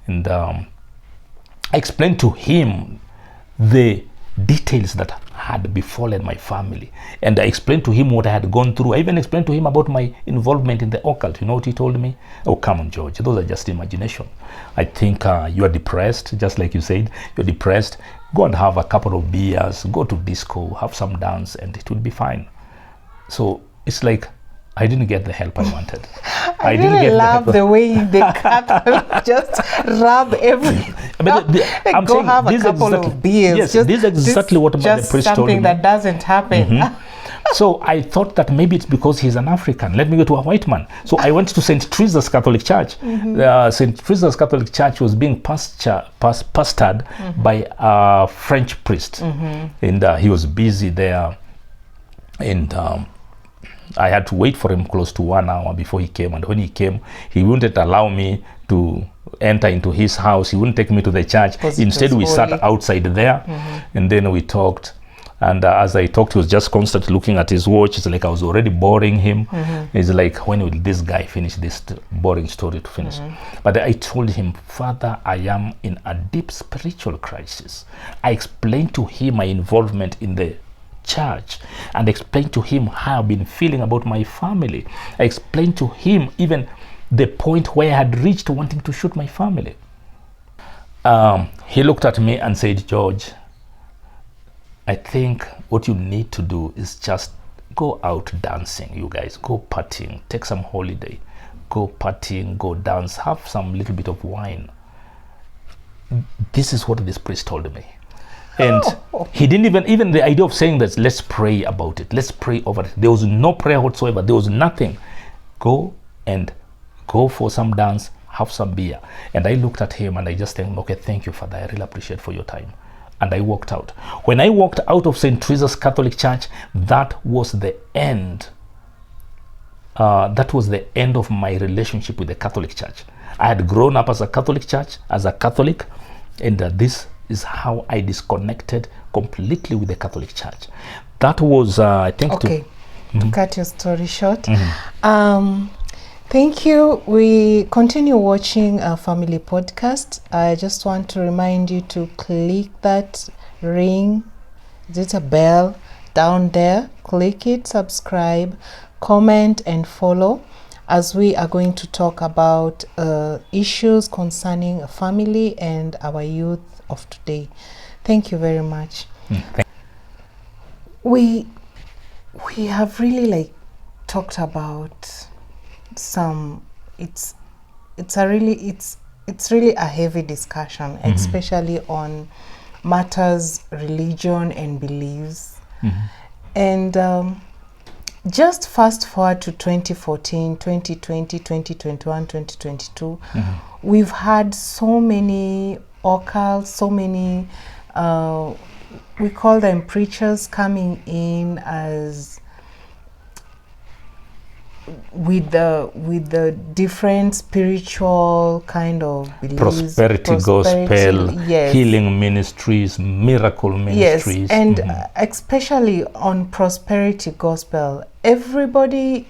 And I explained to him the details that had befallen my family, and I explained to him what I had gone through. I even explained to him about my involvement in the occult. You know what he told me? Oh, come on, George, those are just imagination. I think you are depressed, just like you said. You're depressed. Go and have a couple of beers, go to disco, have some dance, and it will be fine. So it's like I didn't get the help I wanted. I really love the way the cat just rub everything. I'm go saying have a this couple exactly, of beers. yes, just, this is exactly what the just priest told me. something that doesn't happen. So I thought that maybe it's because he's an African. Let me go to a white man. So I went to St. Teresa's Catholic Church. St. Teresa's Catholic Church was being pastored by a French priest. And he was busy there. And I had to wait for him close to 1 hour before he came. And when he came, he wouldn't allow me to enter into his house. He wouldn't take me to the church. Instead, we sat outside there. And then we talked. And as I talked, he was just constantly looking at his watch. It's like I was already boring him. It's like, when will this guy finish this boring story to finish? But I told him, Father, I am in a deep spiritual crisis. I explained to him my involvement in the church and explained to him how I've been feeling about my family. I explained to him even the point where I had reached wanting to shoot my family. He looked at me and said, George, I think what you need to do is just go out dancing, you guys. Go partying, take some holiday. Go partying, go dance, have some little bit of wine. This is what this priest told me. And he didn't even the idea of saying that, let's pray about it. Let's pray over it. There was no prayer whatsoever. There was nothing. Go for some dance, have some beer. And I looked at him and I just think, okay, thank you, Father. I really appreciate for your time. And I walked out. When I walked out of St. Teresa's Catholic Church, that was the end. That was the end of my relationship with the Catholic Church. I had grown up as a Catholic church, as a Catholic, and this is how I disconnected completely with the Catholic Church. That was, I think, okay. To cut your story short. Thank you. We continue watching our family podcast. I just want to remind you to click that ring. There's a bell down there. Click it, subscribe, comment, and follow, as we are going to talk about issues concerning a family and our youth of today. Thank you very much. We have really talked about it's really a heavy discussion, especially on matters religion and beliefs. And just fast forward to 2014, 2020, 2021, 2022, we've had so many occult, so many we call them preachers coming in as with the different spiritual kind of beliefs, prosperity gospel, yes. healing ministries, miracle ministries. Yes, and especially on prosperity gospel, everybody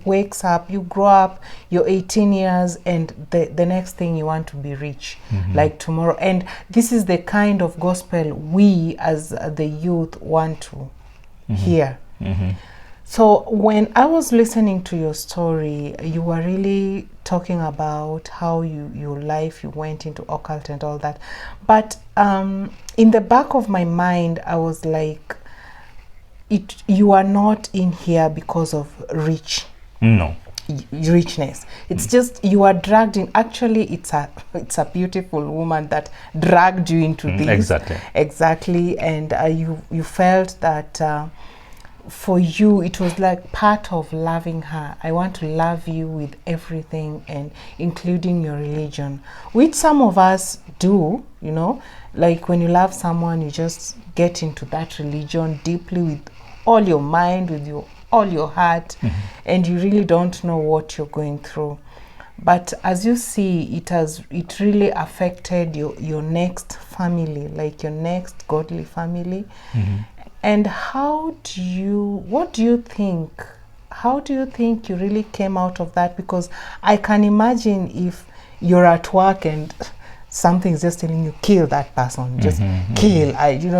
wakes up, you grow up, you're 18 years, and the next thing you want to be rich, like tomorrow. And this is the kind of gospel we as the youth want to hear. So when I was listening to your story, you were really talking about how your life, you went into occult and all that. But in the back of my mind, I was like, you are not in here because of richness. It's just you are dragged in. Actually, it's a beautiful woman that dragged you into this. Exactly. And you felt that for you it was like part of loving her. I want to love you with everything, and including your religion, which some of us do, you know, like when you love someone, you just get into that religion deeply with all your mind, with all your heart, and you really don't know what you're going through. But as you see, it really affected your next family, like your next godly family. And what do you think you really came out of that? Because I can imagine if you're at work and something's just telling you, kill that person, just kill.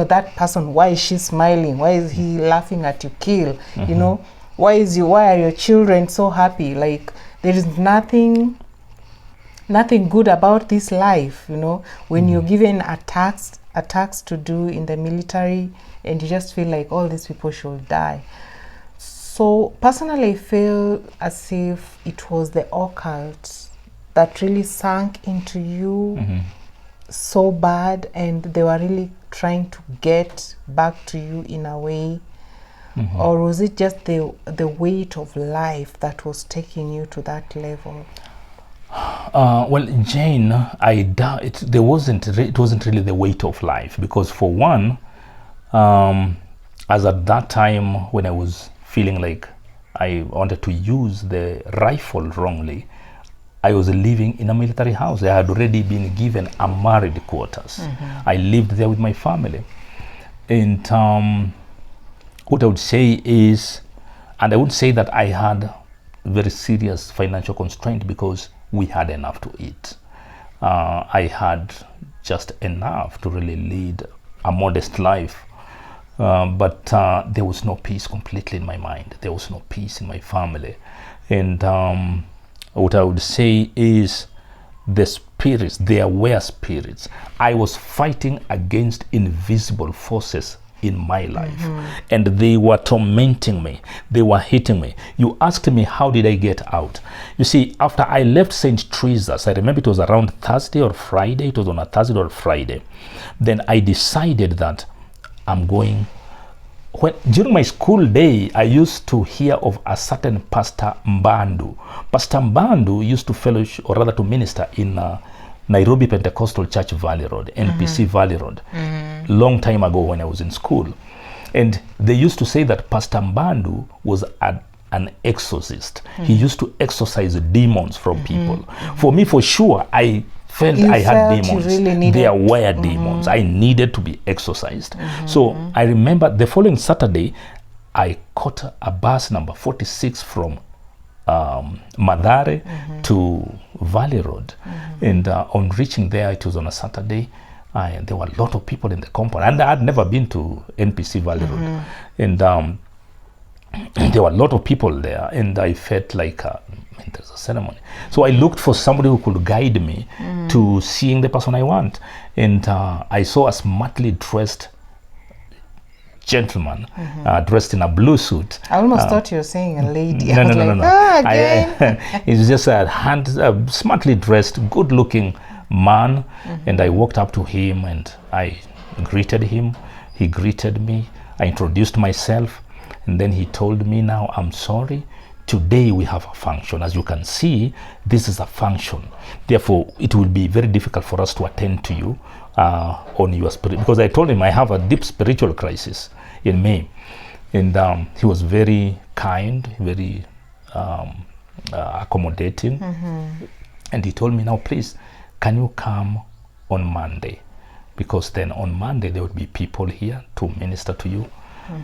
That person, why is she smiling? Why is he laughing at you? Kill. You know, why are your children so happy? Like, there is nothing good about this life, you know, when you're given a task to do in the military, and you just feel like all these people should die. So personally, I feel as if it was the occult that really sank into you so bad, and they were really trying to get back to you in a way. Or was it just the weight of life that was taking you to that level? Well, Jane, I doubt it. It wasn't really the weight of life, because for one, as at that time when I was feeling like I wanted to use the rifle wrongly, I was living in a military house. I had already been given a married quarters. I lived there with my family. And what I would say is, and I would say that I had very serious financial constraint, because we had enough to eat. I had just enough to really lead a modest life. But there was no peace completely in my mind. There was no peace in my family. And what I would say is, the spirits, there were spirits. I was fighting against invisible forces in my life, and they were tormenting me. They were hitting me. You asked me, how did I get out? You see, after I left St. Teresa's, I remember it was around Thursday or Friday. It was on a Thursday or Friday. Then I decided that I'm going. During my school day, I used to hear of a certain Pastor Mbandu. Pastor Mbandu used to fellowship, or rather to minister, in Nairobi Pentecostal Church Valley Road, NPC Valley Road, long time ago when I was in school. And they used to say that Pastor Mbandu was an exorcist. He used to exorcise demons from people. For me, for sure, I felt I had demons. Really there were demons. I needed to be exorcised. So I remember the following Saturday, I caught a bus number 46 from Madare to Valley Road. And on reaching there, it was on a Saturday. There were a lot of people in the compound. And I had never been to NPC Valley Road. And there were a lot of people there. And I felt like there's a ceremony. So I looked for somebody who could guide me to seeing the person I want. And I saw a smartly dressed gentleman dressed in a blue suit. I almost thought you were saying a lady. No, I was no. again. He's just a smartly dressed, good-looking man, and I walked up to him and I greeted him. He greeted me. I introduced myself, and then he told me, "Now I'm sorry. Today we have a function. As you can see, this is a function. Therefore, it will be very difficult for us to attend to you on your spirit." Because I told him I have a deep spiritual crisis in me. And he was very kind, very accommodating. And he told me, "Now, please, can you come on Monday? Because then on Monday, there would be people here to minister to you."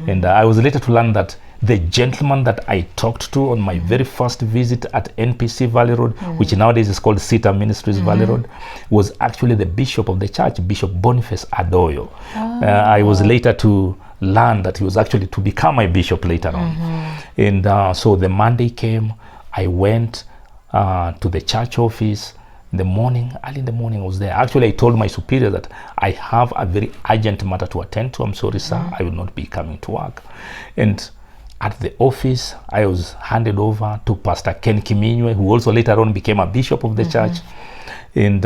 And I was later to learn that the gentleman that I talked to on my very first visit at NPC Valley Road, which nowadays is called Sita Ministries Valley Road, was actually the bishop of the church, Bishop Boniface Adoyo. I was later to learn that he was actually to become my bishop later on. And so the Monday came, I went to the church office. In the morning, early in the morning, I was there. Actually, I told my superior that I have a very urgent matter to attend to. I'm sorry, sir, I will not be coming to work. And at the office, I was handed over to Pastor Ken Kiminywe, who also later on became a bishop of the church. And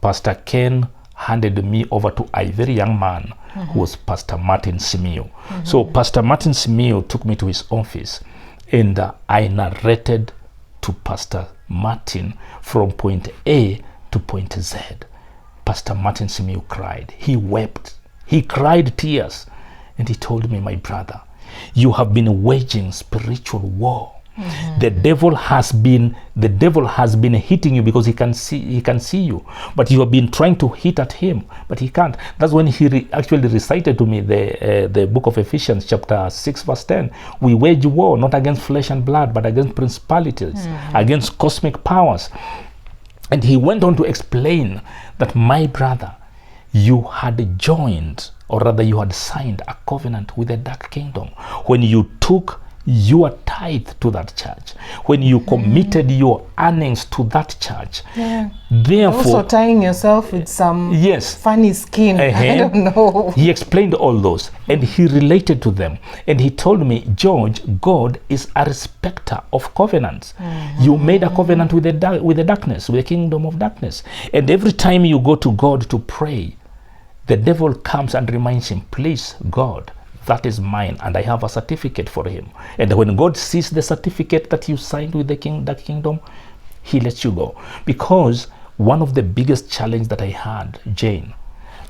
Pastor Ken handed me over to a very young man who was Pastor Martin Simio. So Pastor Martin Simio took me to his office, and I narrated to Pastor Martin from point A to point Z. Pastor Martin Simio cried. He wept. He cried tears. And he told me, "My brother, you have been waging spiritual war. The devil has been hitting you because he can see you, but you have been trying to hit at him, but he can't." That's when he actually recited to me the book of Ephesians chapter 6 verse 10. "We wage war not against flesh and blood, but against principalities, against cosmic powers." And he went on to explain that, "My brother, you had joined, or rather you had signed a covenant with the dark kingdom when you took your tithe to that church, when you committed your earnings to that church." Therefore, also tying yourself with some funny skin. I don't know. He explained all those, and he related to them, and he told me, "George, God is a respecter of covenants. You made a covenant with the darkness, with the kingdom of darkness, and every time you go to God to pray, the devil comes and reminds him, 'Please, God, that is mine, and I have a certificate for him.' And when God sees the certificate that you signed with the dark kingdom, he lets you go." Because one of the biggest challenge that I had, Jane,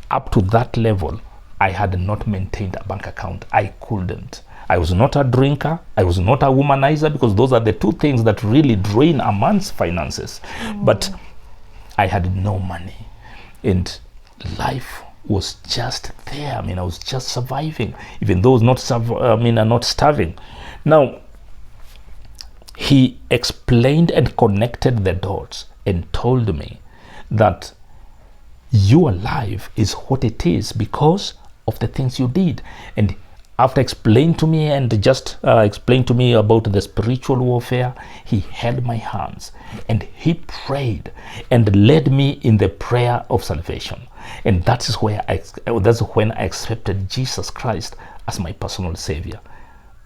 up to that level, I had not maintained a bank account. I couldn't. I was not a drinker. I was not a womanizer, because those are the two things that really drain a man's finances. But I had no money, and life was just there. I mean, I was just surviving, even though not starving. Now, he explained and connected the dots and told me that your life is what it is because of the things you did. And after explaining to me and just explained to me about the spiritual warfare, he held my hands and he prayed and led me in the prayer of salvation. And that's when I accepted Jesus Christ as my personal savior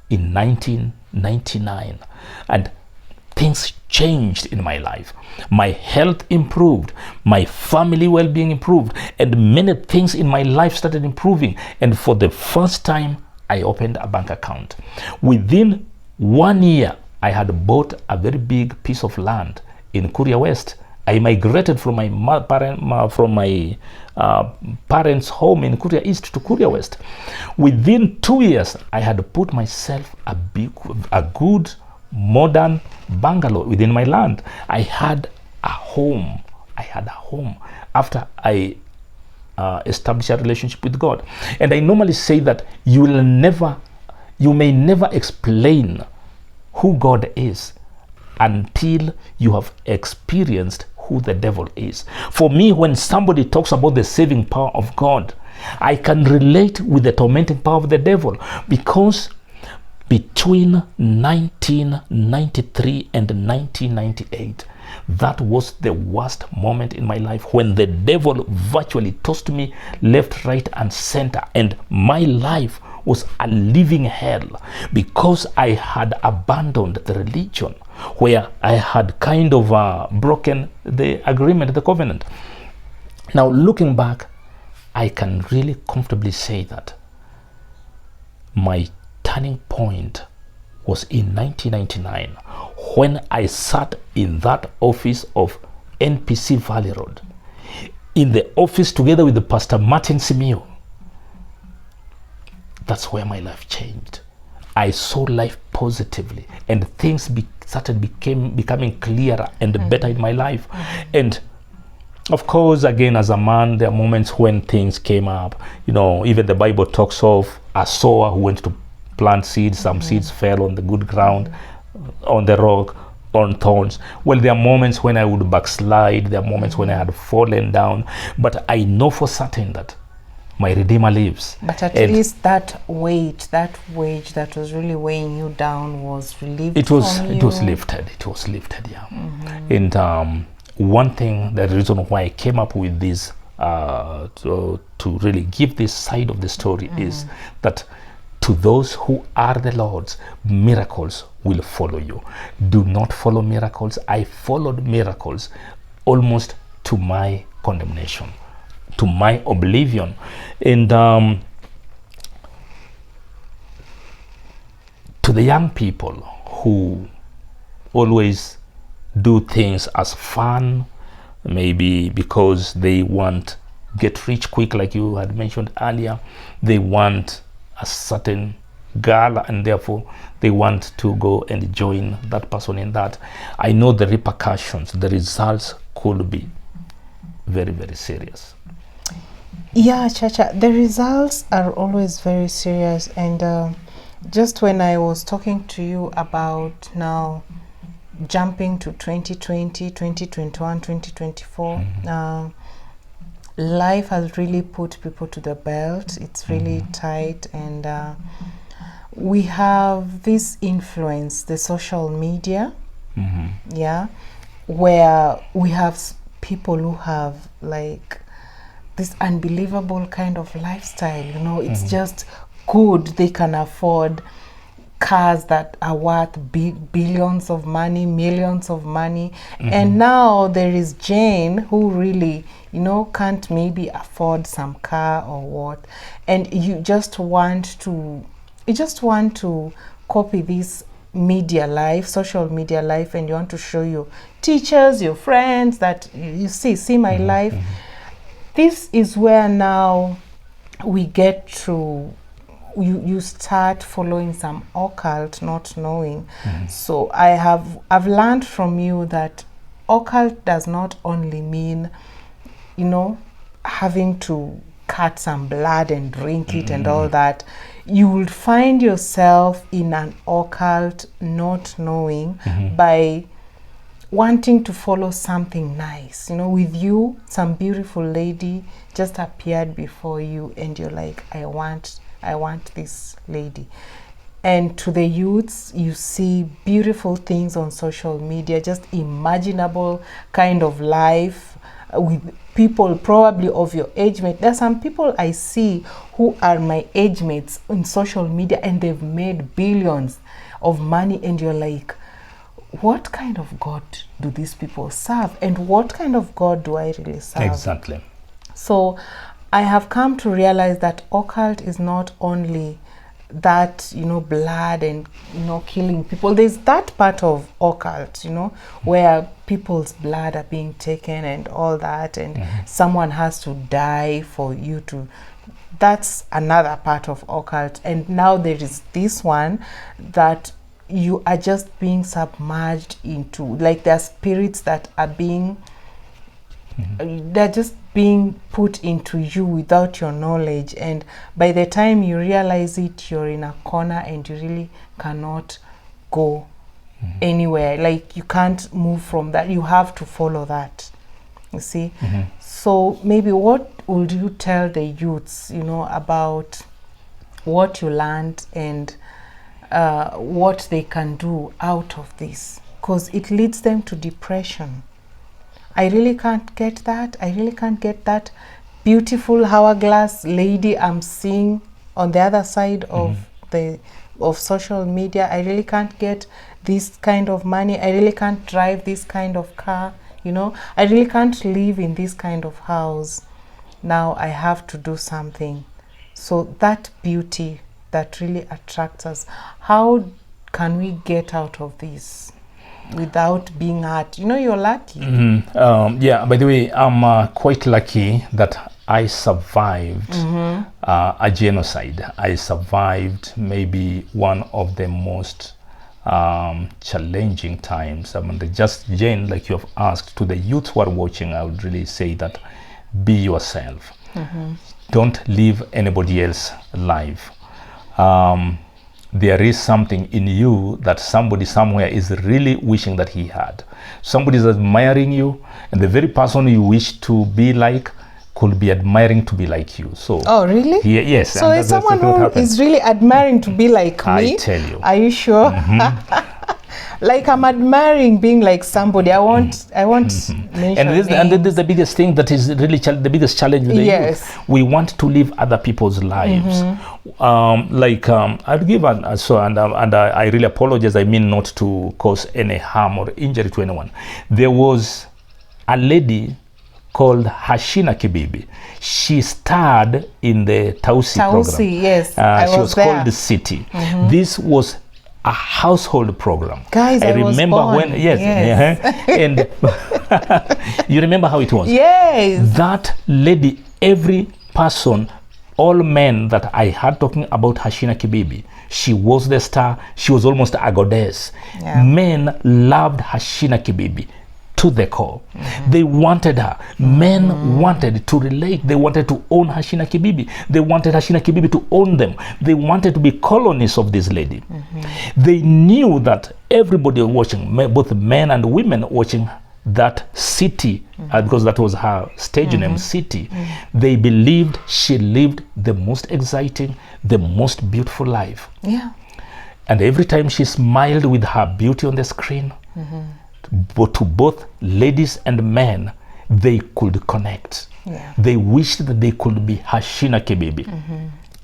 in 1999. And things changed in my life. My health improved, my family well-being improved, and many things in my life started improving. And for the first time, I opened a bank account. Within 1 year, I had bought a very big piece of land in Kuria West. I migrated from my parents' home in Kuria East to Kuria West. Within 2 years, I had put myself a good modern bungalow within my land. I had a home. After I establish a relationship with God. And I normally say that you may never explain who God is until you have experienced who the devil is. For me, when somebody talks about the saving power of God, I can relate with the tormenting power of the devil, because between 1993 and 1998, that was the worst moment in my life, when the devil virtually tossed me left, right, and center, and my life was a living hell because I had abandoned the religion where I had kind of broken the agreement, the covenant. Now, looking back, I can really comfortably say that my turning point was in 1999 when I sat in that office of NPC Valley Road, in the office together with the Pastor Martin Simeo. That's where my life changed. I saw life positively, and things started becoming clearer and better in my life. And of course, again, as a man, there are moments when things came up. You know, even the Bible talks of a sower who went to plant seeds. Some seeds fell on the good ground, on the rock, on thorns. Well, there are moments when I would backslide. There are moments when I had fallen down. But I know for certain that my Redeemer lives. But at least that weight that was really weighing you down was relieved. It was lifted. It was lifted, yeah. And one thing, the reason why I came up with this to really give this side of the story is that to those who are the Lord's, miracles will follow you. Do not follow miracles. I followed miracles almost to my condemnation, to my oblivion. And to the young people who always do things as fun, maybe because they want get rich quick, like you had mentioned earlier, they want a certain girl and therefore they want to go and join that person in that. I know the repercussions, the results could be very, very serious. Yeah, Chacha, the results are always very serious. And just when I was talking to you about now jumping to 2020, 2021, 2024, life has really put people to the belt. It's really tight, and we have this influence, the social media, yeah, where we have people who have like this unbelievable kind of lifestyle, you know. It's just good. They can afford cars that are worth billions of money, millions of money. And now there is Jane who really, you know, can't maybe afford some car or what, and you just want to copy this media life, social media life, and you want to show your teachers, your friends that you see my life. This is where now we get to you start following some occult, not knowing. So I've learned from you that occult does not only mean, you know, having to cut some blood and drink it and all that. You will find yourself in an occult not knowing by wanting to follow something nice. You know, with you, some beautiful lady just appeared before you and you're like, I want this lady. And to the youths, you see beautiful things on social media, just imaginable kind of life with people probably of your age mate. There's some people I see who are my age mates on social media and they've made billions of money, and you're like, what kind of God do these people serve? And what kind of God do I really serve? Exactly. So I have come to realize that occult is not only that, you know, blood and, you know, killing people. There's that part of occult, you know, where people's blood are being taken and all that, and someone has to die for you to. That's another part of occult. And now there is this one that you are just being submerged into, like there are spirits that are being they're just being put into you without your knowledge, and by the time you realize it, you're in a corner and you really cannot go anywhere. Like you can't move from that. You have to follow that, you see. So maybe what would you tell the youths, you know, about what you learned and what they can do out of this? Because it leads them to depression. I really can't get that. I really can't get that beautiful hourglass lady I'm seeing on the other side of social media. I really can't get this kind of money. I really can't drive this kind of car. You know, I really can't live in this kind of house. Now I have to do something. So that beauty that really attracts us, how can we get out of this without being hurt? You know, you're lucky. Yeah, by the way, I'm quite lucky that I survived a genocide. I survived maybe one of the most challenging times. I mean, just Jane, like you have asked, to the youth who are watching, I would really say that be yourself. Don't live anybody else's life. There is something in you that somebody somewhere is really wishing that he had. Somebody is admiring you, and the very person you wish to be like could be admiring to be like you. So oh, really? Yes. So is someone who is really admiring to be like me? I tell you. Are you sure? Like I'm admiring being like somebody. I won't mention and this is the biggest thing that is really the biggest challenge with the youth. We want to live other people's lives. I'll give I really apologize. I mean not to cause any harm or injury to anyone. There was a lady called Hashina Kibibi. She starred in the Tausi program. Yes. She was called The City. This was a household program. Guys, I remember when and you remember how it was? Yes. That lady, every person, all men that I had talking about Hashina Kibibi, she was the star. She was almost a goddess. Men loved Hashina Kibibi to the core. They wanted her. Men wanted to relate. They wanted to own Hashina Kibibi. They wanted Hashina Kibibi to own them. They wanted to be colonies of this lady. They knew that everybody watching, both men and women watching that City, because that was her stage name, City, they believed she lived the most exciting, the most beautiful life. Yeah. And every time she smiled with her beauty on the screen, but to both ladies and men, they could connect. They wished that they could be Hashina Kibibi.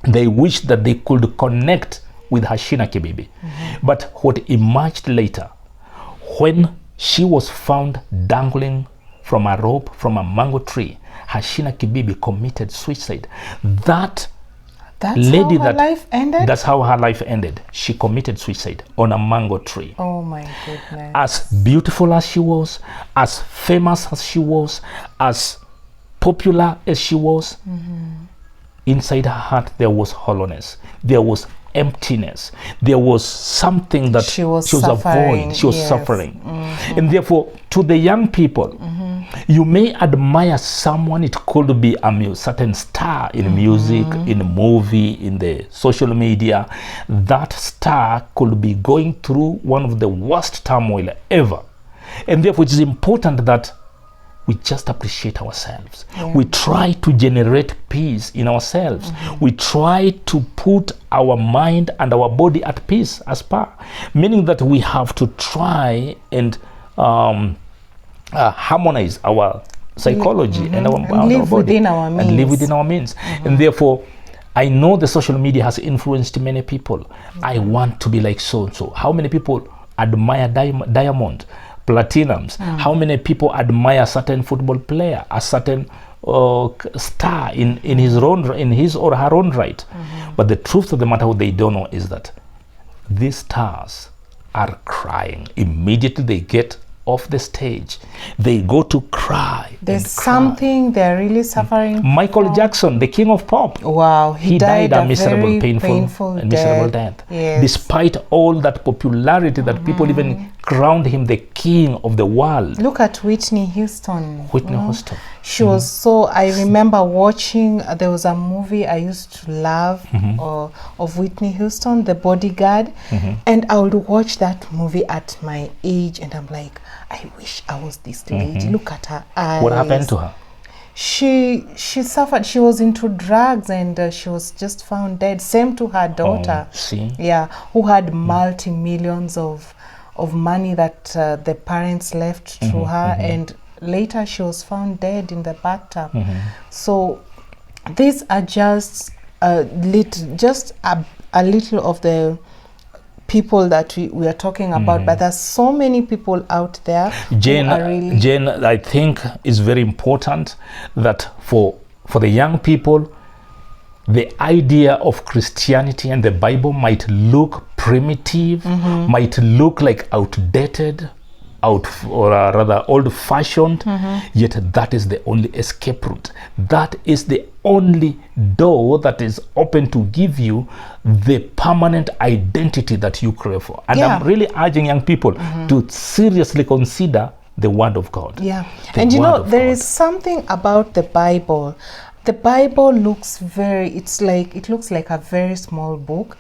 They wished that they could connect with Hashina Kibibi. But what emerged later, when she was found dangling from a rope from a mango tree, Hashina Kibibi committed suicide. That's lady how her life ended? That's how her life ended. She committed suicide on a mango tree. Oh my goodness. As beautiful as she was, as famous as she was, as popular as she was, inside her heart there was hollowness. There was emptiness. There was something that she was suffering. She was suffering. And therefore, to the young people, you may admire someone. It could be a certain star in music, in a movie, in the social media. That star could be going through one of the worst turmoil ever. And therefore, it is important that we just appreciate ourselves. We try to generate peace in ourselves. We try to put our mind and our body at peace as per. Meaning that we have to try and harmonize our psychology and our live body. Within our means. And live within our means. And therefore, I know the social media has influenced many people. I want to be like so-and-so. How many people admire Diamond? Platinums. How many people admire a certain football player, a certain star in his or her own right? But the truth of the matter, what they don't know is that these stars are crying. Immediately they get off the stage, they go to cry. There's something they're really suffering Michael from. Jackson, the king of pop. Wow, he died a miserable, painful death. Yes. Despite all that popularity that people even crowned him the king of the world. Look at Whitney Houston. Whitney Houston. She was so, I remember watching, there was a movie I used to love of Whitney Houston, The Bodyguard. And I would watch that movie at my age and I'm like, I wish I was this lady. Look at her eyes. What happened to her? She suffered. She was into drugs and she was just found dead. Same to her daughter. Who had multi-millions of money that the parents left to her, and later she was found dead in the bathtub. So these are just just a little of the people that we are talking about, but there's so many people out there. Jane, who are really Jane, I think it's very important that for the young people, the idea of Christianity and the Bible might look primitive, might look like outdated, or rather old-fashioned, yet that is the only escape route. That is the only door that is open to give you the permanent identity that you crave for. And I'm really urging young people to seriously consider the Word of God. Yeah, and you know, there is something about the Bible. The Bible looks it looks like a very small book,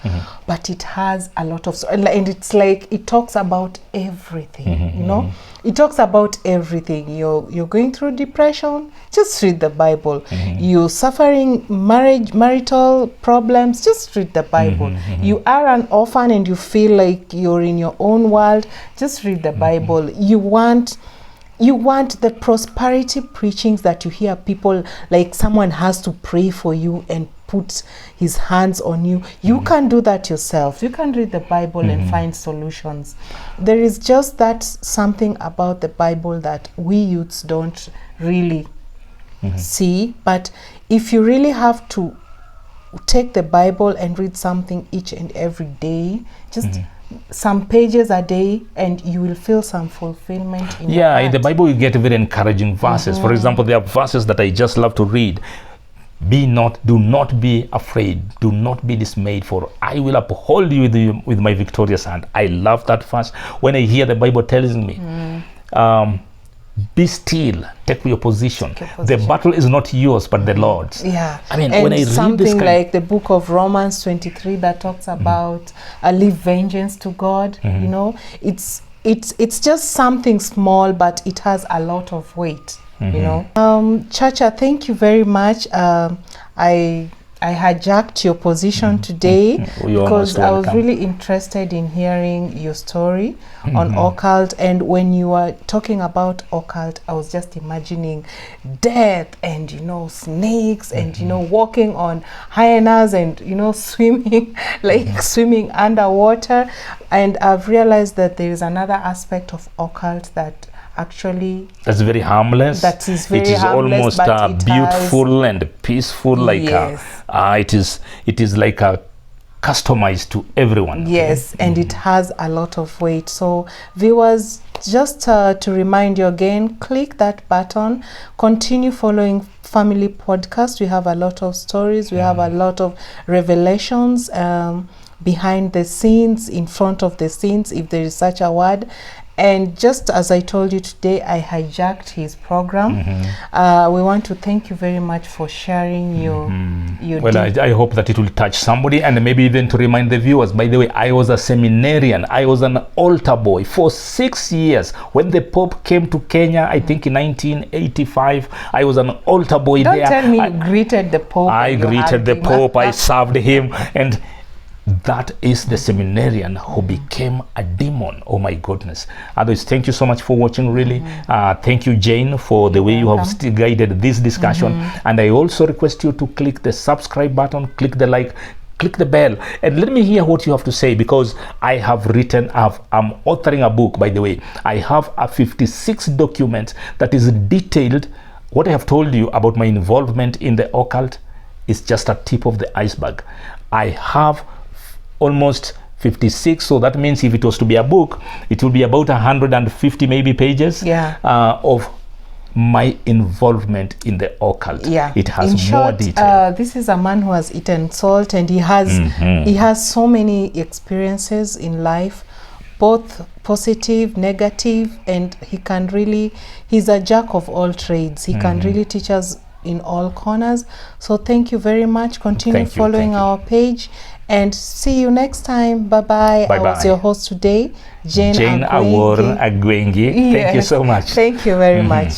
but it has a lot of, and it's like, it talks about everything, you know? It talks about everything. You're going through depression, just read the Bible. You're suffering marital problems, just read the Bible. You are an orphan and you feel like you're in your own world, just read the Bible. You want the prosperity preachings that you hear people, like someone has to pray for you and put his hands on you. You can do that yourself. You can read the Bible and find solutions. There is just that something about the Bible that we youths don't really see. But if you really have to take the Bible and read something each and every day, just some pages a day, and you will feel some fulfillment in your heart. In the Bible you get very encouraging verses. For example, there are verses that I just love to read. Do not be afraid, do not be dismayed, for I will uphold you with my victorious hand. I love that verse. When I hear the Bible telling me, be still, take your position. The battle is not yours, but the Lord's. Yeah. I mean, and when I read something like the book of Romans 23 that talks about leave vengeance to God, you know, it's just something small, but it has a lot of weight, you know. Chacha, thank you very much. I hijacked your position today because I was really interested in hearing your story on occult. And when you were talking about occult, I was just imagining death and, you know, snakes and, you know, walking on hyenas and, you know, swimming, like swimming underwater. And I've realized that there is another aspect of occult that actually that's very harmless. That is very it is harmless, almost beautiful and peaceful, like it is like a customized to everyone. Yes, and it has a lot of weight. So viewers, just to remind you again, click that button, continue following Family Podcast. We have a lot of stories, we have a lot of revelations behind the scenes, in front of the scenes, if there is such a word. And just as I told you today, I hijacked his program. We want to thank you very much for sharing your well, I hope that it will touch somebody, and maybe even to remind the viewers, by the way, I was a seminarian. I was an altar boy for 6 years. When the Pope came to Kenya, I think in 1985, I was an altar boy there. Don't tell me you greeted the Pope. I greeted the Pope, I served him, and that is the seminarian who became a demon. Oh my goodness. Otherwise, thank you so much for watching, really. Thank you, Jane, for the way you have still guided this discussion. And I also request you to click the subscribe button, click the like, click the bell, and let me hear what you have to say, because I have written, I'm authoring a book, by the way. I have a 56 documents that is detailed. What I have told you about my involvement in the occult is just a tip of the iceberg. I have almost 56, so that means if it was to be a book, it will be about 150 maybe pages of my involvement in the occult. It has in more short, detail. This is a man who has eaten salt, and he has so many experiences in life, both positive, negative, and he's a jack of all trades. He can really teach us in all corners. So thank you very much. Continue following our page, and see you next time. Bye-bye. I was your host today, Jane Agwengi. Thank you so much. Thank you very much.